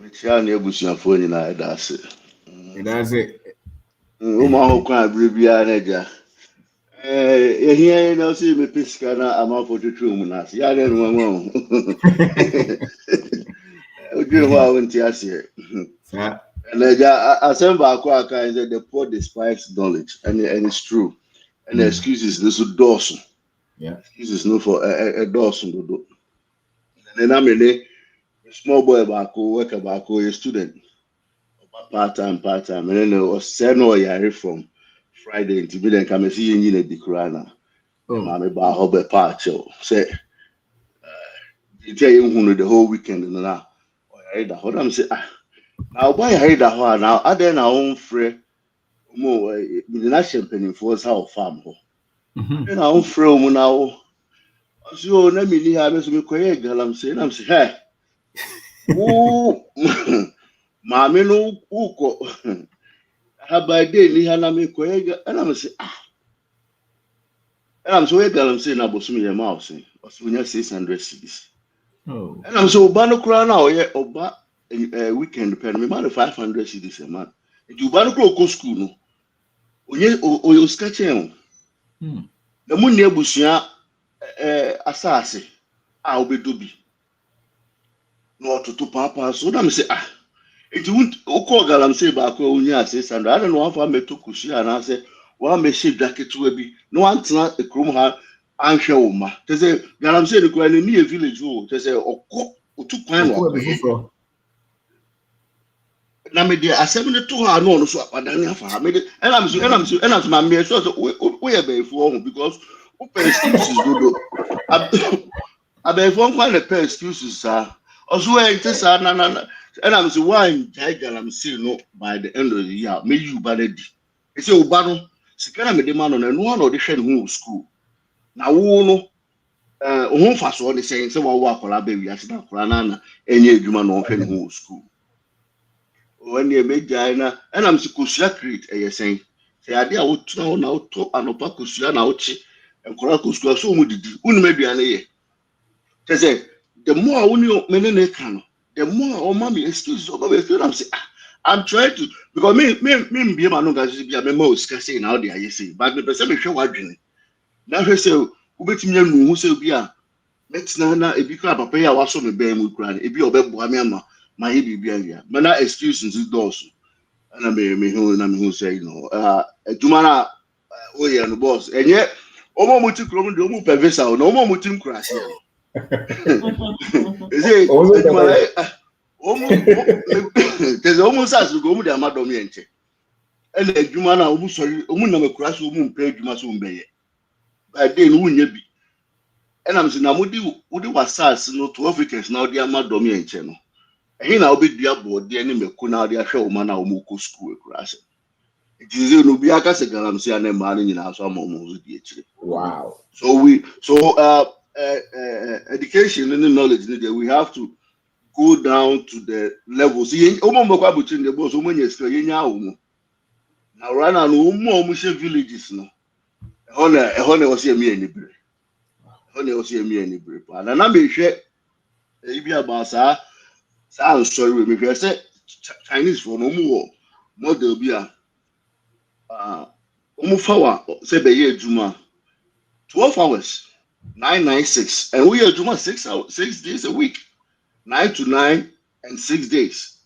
Michiani ebusuafo nyina that's it. That's it. Ho kwa bibia na ja. Ehia na si me pesika na amafo twetwe mu na. Ya na nwa. Ojú wa wonti ase. Sir. Asemba akwa aka is the poor despise knowledge and it's true. And the excuses this would dorsum. Yeah. Excuses no for a dorsum do. And then I'm a small boy back work about a student. Part time. And then I was sent or yari from Friday to be then come and see you in the Kurana. I'm about hobby part say you tell you who the whole weekend and now. Hold on, say now why I that one now other na own free more the national penny for us how farm ho. Then I own free mo now. So let me ni have me koye galam say I'm say hey. Ooh mama no uko haba day ni hala me koye and I'm say and I'm so galam say na bosumi ye ma say osunya 600 cedis. Oh. And I'm so bano kra na oye oba weekend pen me man 500 cedis a month. You bano kro school no. Oye sketching. The mun ne busua asase a obedobi. No to papa so na me say it won't call galam say ba ko unya 600. I don't know how me to kusia na say one me shape jacket we bi no antena ekrom ha anhwe wo ma. Te say galam say the kwani ni village wo. Te say okọ otu kwan wo. Na me dey asem to ha no so apadan afa me dey and I'm so my me so we e be for because who pay excuses do abefo nkwa na pay excuses also e tell na and I'm so why I'm say no by the end of the year me you bad di e say oba no sikana me dey man no na no dey hwe no school na wo no ohun fa so dey say wo akola ba wi ase na akola na enye adwuma no hwe no school. When you make China, and I'm supposed to create a saying, say, I did out now to an opacusia now, and Coraco school so would do, maybe an year. Say the more only many can, the more oh mommy excuse I'm say I'm trying to because me be man no guys be a member of say now they are say but me person me hwe wadwene na hwe say ubetimi anu hu say bi a metina na ebi kra papa ya waso me ben mu kra ebi obeboa me ama ma ye bibia ya me na excuses those na me hu say adwuma na o ye no boss enye omo muti krom de omo pevesa o na omo muti nkurase no eze adwuma omo teze omo sasu go omo de amadom ye nche ene adwuma na omo sori omo na makurase omo mpe adwuma so mbeye ba de no wunya bi ena mse na mudi wasas no to Africans na odi amadom ye nche no ehi na obedua boode ne meku na odi ahwe oma na omo ko school akurase jize no bi aka se garam se na ma no nyina so ama omo zo di ekire. Wow. So education and knowledge we have to go down to the levels. Omo mbokwa buchin the boss omo nyesika yenya omo. Na right now no omo she villages no. Ehona o se emi enibre. Ehona o se emi enibre pa. Na me hwe ibi abasa sa sorry we me hwe say Chinese for no omo model bi a omo fawa say be ye adwuma 12 hours 996 and we are doing 6 days a week 9 to 9 and 6 days.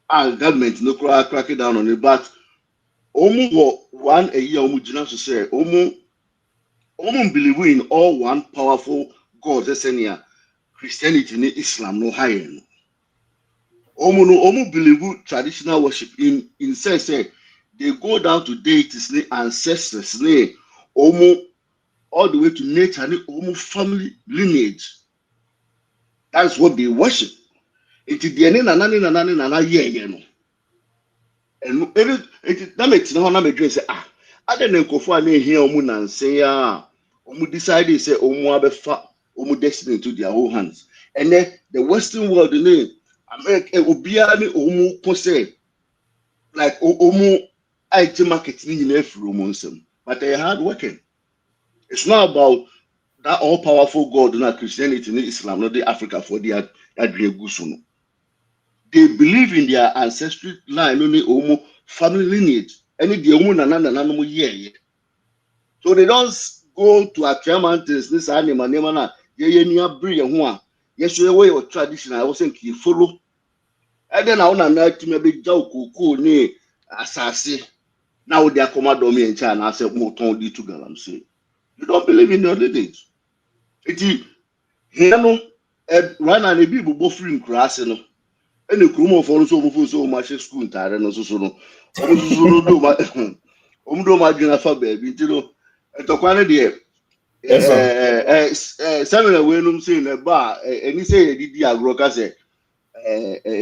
Our government no crack it down on it, but almost one a year to say almost believe in all one powerful God. That's any Christianity ni Islam no higher. Almost believe traditional worship in sense say they go down to deities ni ancestors ni almost all the way to nature ni almost family lineage. That's what they worship. It is the na ye no. And it that makes no na me say I don't know nkofo na ehia omu na nsen ya omu decide say omu abefa omu destiny into their own hands. And then the Western world ni America obia ni omu ko say like omu IT market ni nyina afiri omu nsem. But they are hard working. It's not about that all powerful God na Christianity ni Islam no the Africa for their adregusu no. They believe in their ancestral line, only omo family lineage, any the omo no ye. So they don't go to Akya Mountains, this animal, na ye near bri and one. Yes, you way of tradition, I was saying you follow. And then I want to to maybe Jauku, cool, ne, assassin. Now they are commander and China, I said, Moton di together. I'm saying, you don't believe in your lineage. It is here no, right now, the people both free in grass, no. Any kurumo for so much school entire no so no do ma dwena fa baby ntino etokwane de seminar we num say na ba eni say edidi agro ka say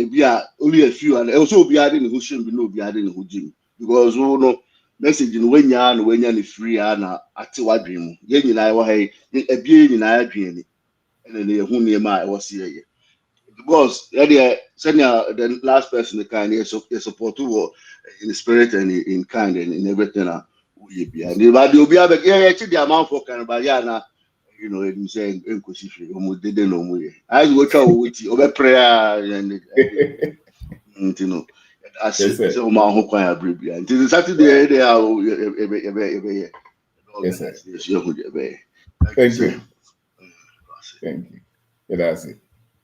bi a only a few and also obi ade ne ho shim bi no obi ade ne ho jim because wo no message no wenya ne free na ate wadwen mu ye nyina wa ha ebie nyina adwen ni ene ne hu ne ma e wo se ye. Because the last person the kind is support in the spirit and in kind and in everything we be and but you'll be able the amount for kind but na it say enkosi omo dede no mu ye I go try with over prayer and as so ma ho kwan abrebi until Saturday they are Yes, sir. Thank you. Thank you. Yeah, that's it.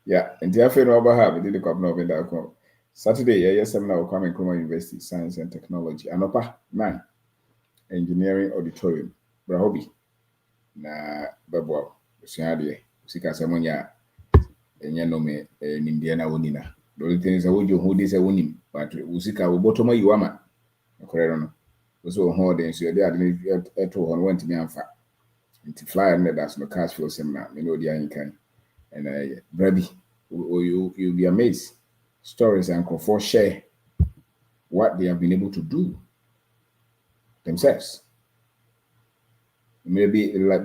Yeah, and the affair of have did the company of that Saturday, yes, seminar will come in Nkrumah University, Science and Technology. Anopa 9, Engineering Auditorium. Brahobi. Na bebo, Siade, Sika Samonia, and Yanome, in Indiana Unina. The only thing is I would you who this a winning, but Usika will bottom you ama. Correct. So hold in, so they are at all went to me and fat. Into fly and that's no cash flow seminar, you know the any kind. And Brady, you'll be amazed. Stories and for share what they have been able to do themselves. Maybe like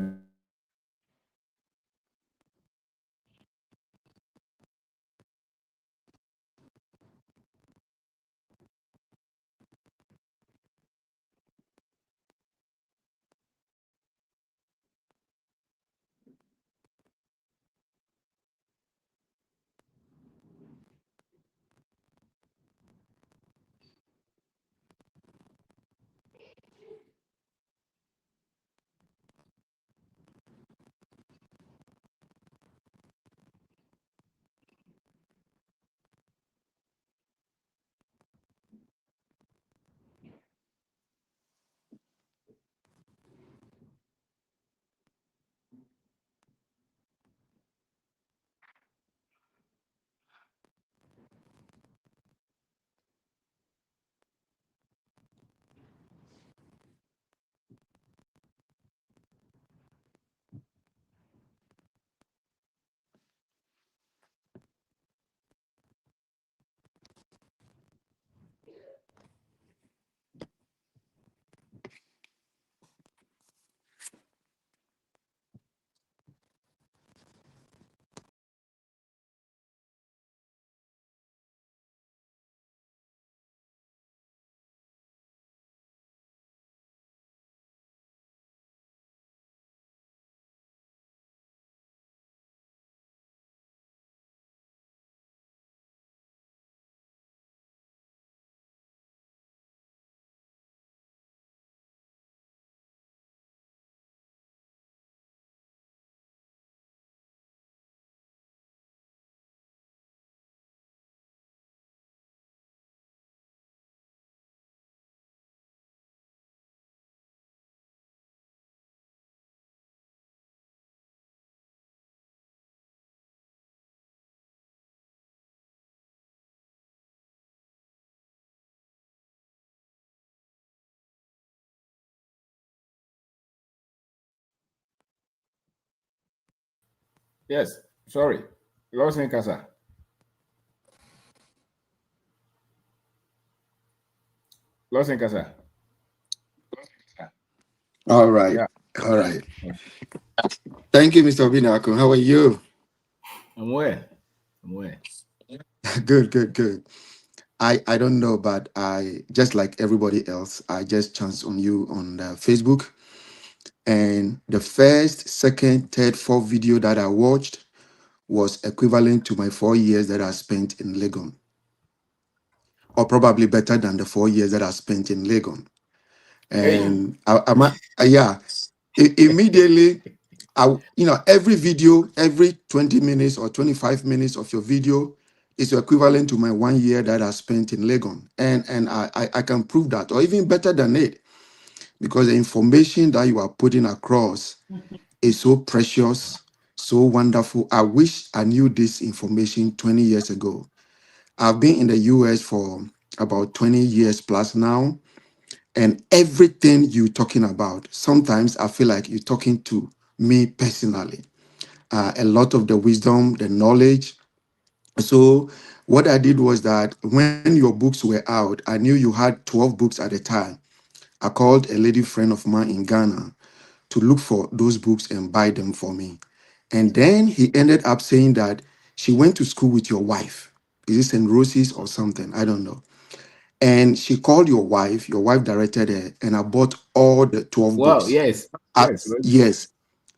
Yes, sorry. Lawson Kasa. Lawson Kasa. All right. Yeah. All right. Thank you, Mr. Binako. How are you? I'm aware. I'm aware. Good, good, good. I don't know, but I just like everybody else, I just chanced on you on Facebook. And the first, second, third, fourth video that I watched was equivalent to my 4 years that I spent in Legon, or probably better than the 4 years that I spent in Legon. Hey. And yeah, immediately, every video, every 20 minutes or 25 minutes of your video is equivalent to my 1 year that I spent in Legon. And I can prove that, or even better than it, because the information that you are putting across is so precious, so wonderful. I wish I knew this information 20 years ago. I've been in the US for about 20 years plus now, and everything you're talking about, sometimes I feel like you're talking to me personally. A lot of the wisdom, the knowledge. So what I did was that when your books were out, I knew you had 12 books at a time. I called a lady friend of mine in Ghana to look for those books and buy them for me. And then he ended up saying that she went to school with your wife. Is this St. Rosie's or something? I don't know. And she called your wife directed her, and I bought all the 12 Wow, books. yes. Yes. Yes.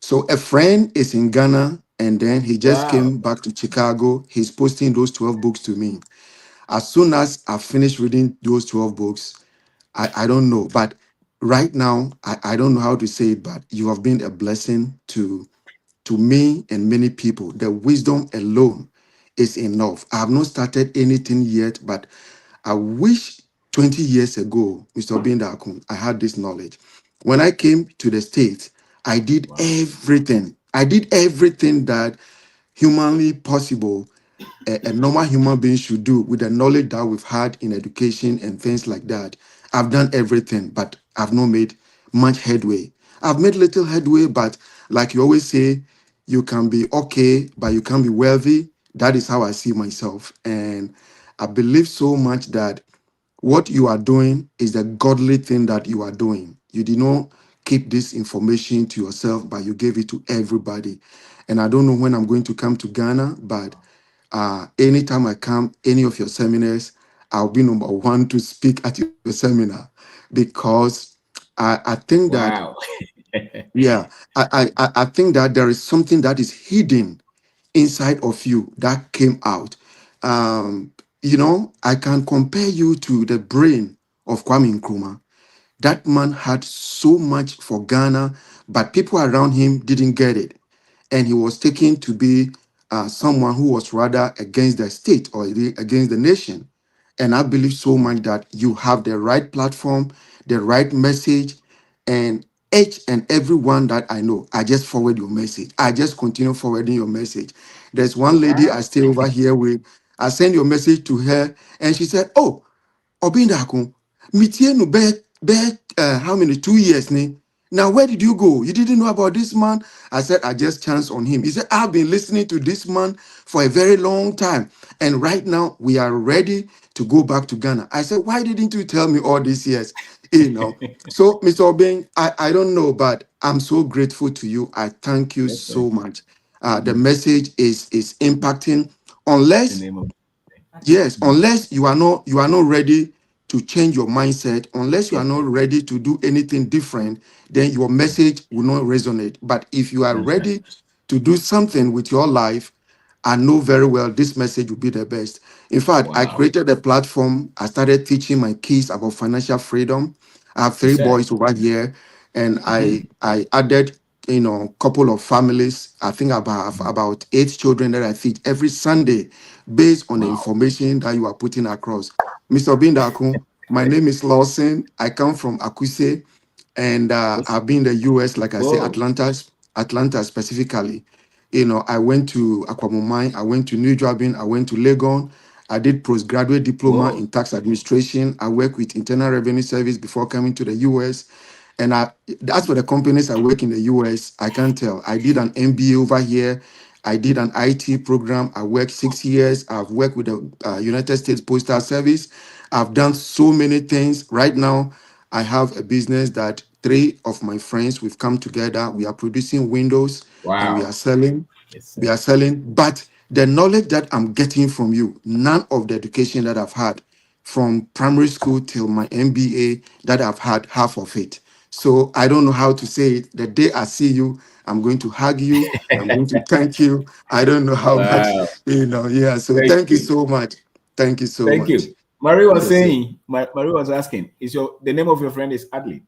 So a friend is in Ghana, and then he just Wow. came back to Chicago. He's posting those 12 books to me. As soon as I finished reading those 12 books, I don't know, but right now, I don't know how to say it, but you have been a blessing to me and many people. The wisdom alone is enough. I have not started anything yet, but I wish 20 years ago, Mr. Bindakun, I had this knowledge. When I came to the States, I did Wow. everything. I did everything that humanly possible a normal human being should do with the knowledge that we've had in education and things like that. I've done everything, but I've not made much headway. I've made little headway, but like you always say, you can be okay, but you can't be wealthy. That is how I see myself. And I believe so much that what you are doing is the godly thing that you are doing. You did not keep this information to yourself, but you gave it to everybody. And I don't know when I'm going to come to Ghana, but anytime I come, any of your seminars, I'll be number one to speak at your seminar, because I think that, Wow. yeah, I think that there is something that is hidden inside of you that came out. I can compare you to the brain of Kwame Nkrumah. That man had so much for Ghana, but people around him didn't get it. And he was taken to be someone who was rather against the state or against the nation. And I believe so much that you have the right platform, the right message, and each and every one that I know, I just forward your message. I just continue forwarding your message. There's one lady I Wow. stay over here with. I send your message to her, and she said, "Oh, Obindako, metie no how many 2 years ni? Now where did you go? You didn't know about this man?" I said, "I just chanced on him." He said, "I've been listening to this man for a very long time, and right now we are ready to go back to Ghana." I said, "Why didn't you tell me all these years?" So Mr. Obeng, I don't know, but I'm so grateful to you. I thank you Yes, sir. so much. The message is impacting. Unless, In the name of yes, unless you are not ready to change your mindset, unless you are not ready to do anything different, then your message will not resonate. But if you are That's right. ready to do something with your life, I know very well this message will be the best. In fact, I Wow. created a platform. I started teaching my kids about financial freedom. I have Yes, 3 sir. boys over here, and I added couple of families. I think about 8 children that I feed every Sunday based on the Wow. information that you are putting across. Mr. Bindaku, my name is Lawson. I come from Akuse, and Yes. I've been in the US, like I say, Whoa. Atlanta specifically. I went to Akwamumai, I went to New Drabin, I went to Legon. I did postgraduate diploma Whoa. in tax administration. I worked with Internal Revenue Service before coming to the US. That's for the companies I work in the US. I can't tell. I did an MBA over here. I did an IT program. I worked 6 years. I've worked with the United States Postal Service. I've done so many things. Right now, I have a business that 3 of my friends, we've come together. We are producing windows and we Wow. are selling. Yes, We sir. are selling. But the knowledge that I'm getting from you, none of the education that I've had from primary school till my MBA that I've had, half of it. So I don't know how to say it. The day I see you, I'm going to hug you. I'm going to thank you. I don't know how much, Wow. yeah. So Thank thank you you. so much. Thank you so Thank much. you. Marie was Yes, sir. saying, Marie was asking, is the name of your friend is Adelaide?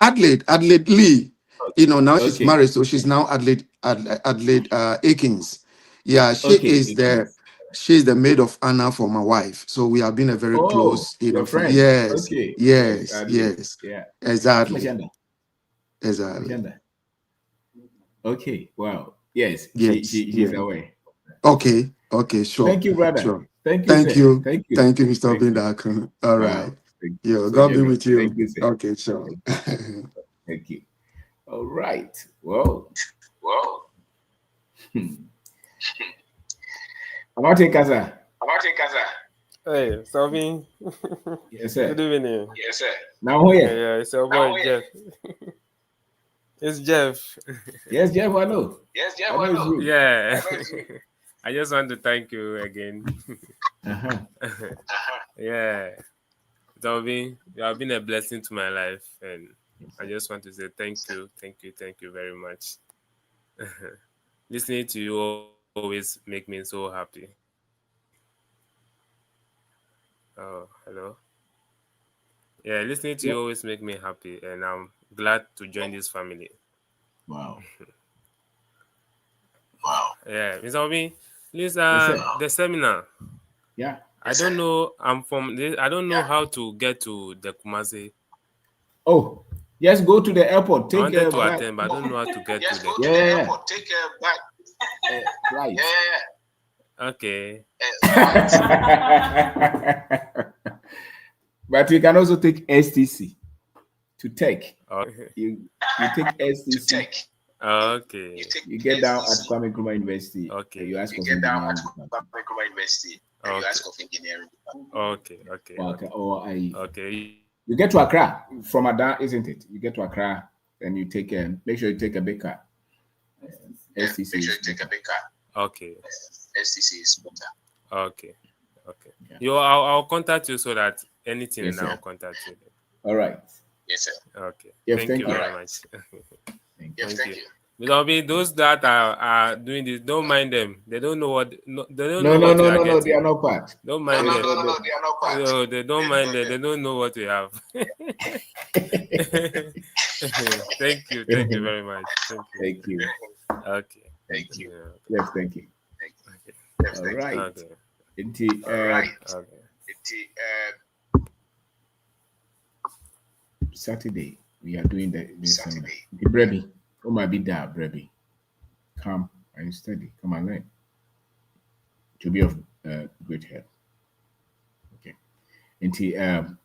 Adelaide Lee. Now she's Okay. married, so she's now Adelaide Akins. Yeah, Okay. she's the maid of honor for my wife. So we have been a very Oh, close, your friend. friend. Yes, Okay. Yes, yes, Adelaide. yes. Yeah. Exactly. Mashanda. Exactly. Mashanda. Okay. Wow. Yes, Yes. she's Yeah. away. Okay. Okay. Sure. Thank you, brother. Sure. Thank you, Thank sir. you. Thank you. Thank you, Mr. Thank you. Bindakun. All right. Wow. Thank you. Yeah. So God be generous. with you. Thank you, sir. Okay. Sure. Thank you. All right. Well. Amate Kaza. Hey, Salvin. Yes, sir. Good evening. Now who here? Yeah, it's your boy Jeff. It's Jeff. Yes, Jeff, I know. I know it's you. Yeah. I just want to thank you again. Uh-huh. Yeah. Salvin, you have been a blessing to my life, and I just want to say thank you very much. Listening to you always make me so happy. Oh, hello. Yeah, listening to you always make me happy, and I'm glad to join this family. Wow. Yeah, Mr. Obi, please, Yes, sir. the seminar. Yeah. I don't know. I don't know how to get to the Kumasi. Oh, just go to the airport. I Take wanted a to attend, but I don't know how to get to the. Yeah. Flight. Okay. But you can also take STC to take. Okay. You take STC. Okay. You get down at Kwame Nkrumah University. Okay. You ask of engineering. Okay. Okay. You get to Accra from Ada, isn't it? You get to Accra, then you take make sure you take a big car. STC. Okay. STC is better. Okay. Yeah. I'll contact you so that anything, yes, I'll contact you. All right. Yes, sir. Okay. Yes, thank you very right. much. Thank you. But those that are doing this, don't mind them. They don't know what. They don't know what you are getting. They are not part. Don't mind them. They are not part. No, they don't mind them. They don't know what we have. Thank you very mumuch. Thank you. Okay. Thank you. Yes, thank you. Okay. All right. Okay. Okay. Saturday we are doing this seminar. Brebi, oh my be there, Brebi. Come and study. Come and learn. To be of great help. Okay.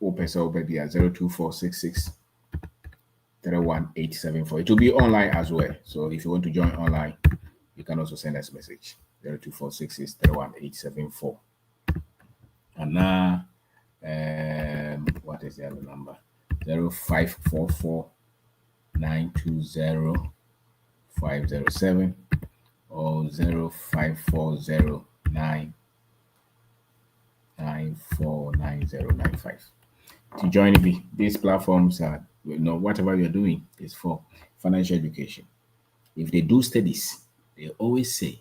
Open baby at 02466 31874. It will be online as well. So if you want to join online, you can also send us a message. 02466 31874. And now what is the other number? 0544 920 507 or 0540 9949095. To join these platforms are, whatever you're doing is for financial education. If they do studies, they always say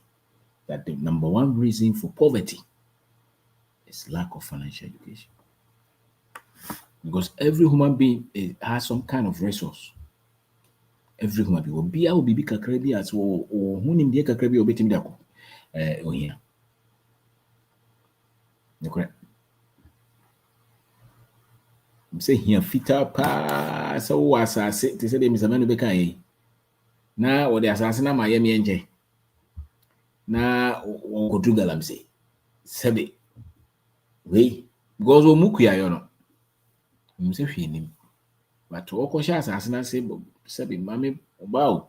that the number one reason for poverty is lack of financial education. Because every human being has some kind of resource. Every human being will be kakrebi as or hunim de kakrebi obetim dako. Here. Okay. I'm saying here fita pa so was assassin to say the Mr. Manu Bekai. Na or the assassin na Miami enje. Na o Dugalam say. Sebe. We because o mukuya yono. I'm saying him. But o ko sha assassin na say sebe mame obaw.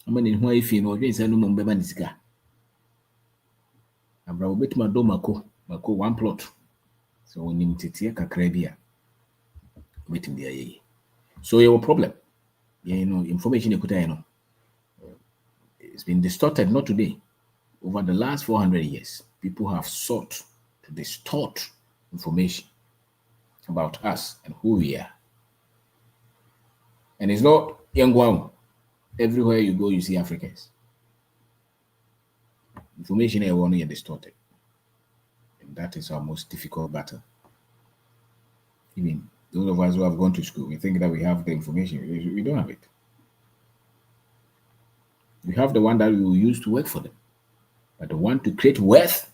Ama ne ho afi no odwen say no mo beba nisika. Abra bit ma do mako one plot. So we need to take a crabia. Waiting there. So your problem. Yeah, information you could it's been distorted, not today. Over the last 400 years, people have sought to distort information about us and who we are. And it's not Yangwang. Everywhere you go, you see Africans. Information is only distorted. And that is our most difficult battle. Even those of us who have gone to school, we think that we have the information. We don't have it. We have the one that we will use to work for them. But the one to create wealth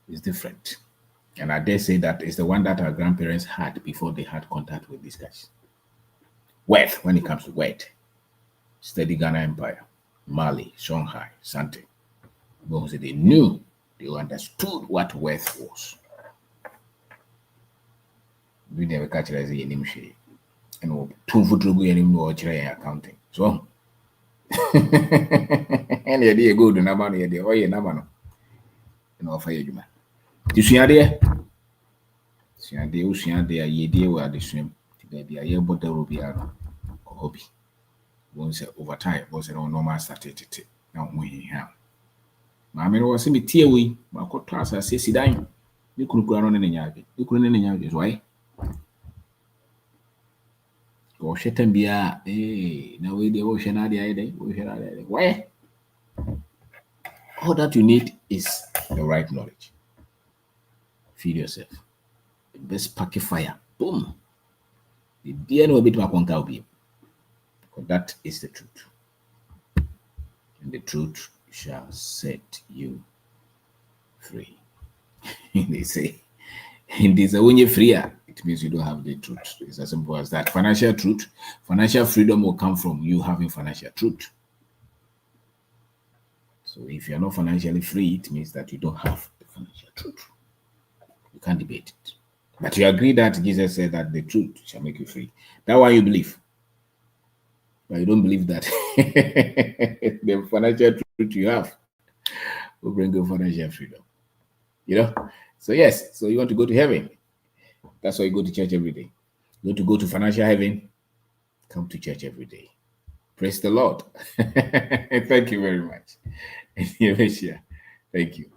is different. And I dare say that is the one that our grandparents had before they had contact with these guys. Wealth, when it comes to wealth. Steady Ghana Empire, Mali, Shanghai, Sante. Because they knew, they understood what wealth was. We never catch it as a nimshi. And 2 foot accounting. So, and the idea go to Namano, the oil Namano. And offer you, man. You see, idea? See, idea, ye dear, where the swim. There be a year, but there will be a hobby. Once over time, was no normal started. Now we have. Mammy was in the tear we, my court class, I say, sit down. You couldn't go on in the yard. You couldn't in the yard, why? Go shut and be a now we the ocean idea. Why? All that you need is the right knowledge. Feed yourself. The best packet fire. Boom. The DNA bit my conquer be. Because that is the truth. And the truth shall set you free. They say, and this when you're freer, it means you don't have the truth. It's as simple as that. Financial truth, financial freedom will come from you having financial truth. So if you're not financially free, it means that you don't have the financial truth. You can't debate it. But you agree that Jesus said that the truth shall make you free. That's why you believe. But you don't believe that the financial truth you have will bring you financial freedom. So yes, so you want to go to heaven. That's why you go to church every day. You want to go to financial heaven, come to church every day. Praise the Lord. Thank you very much. Thank you.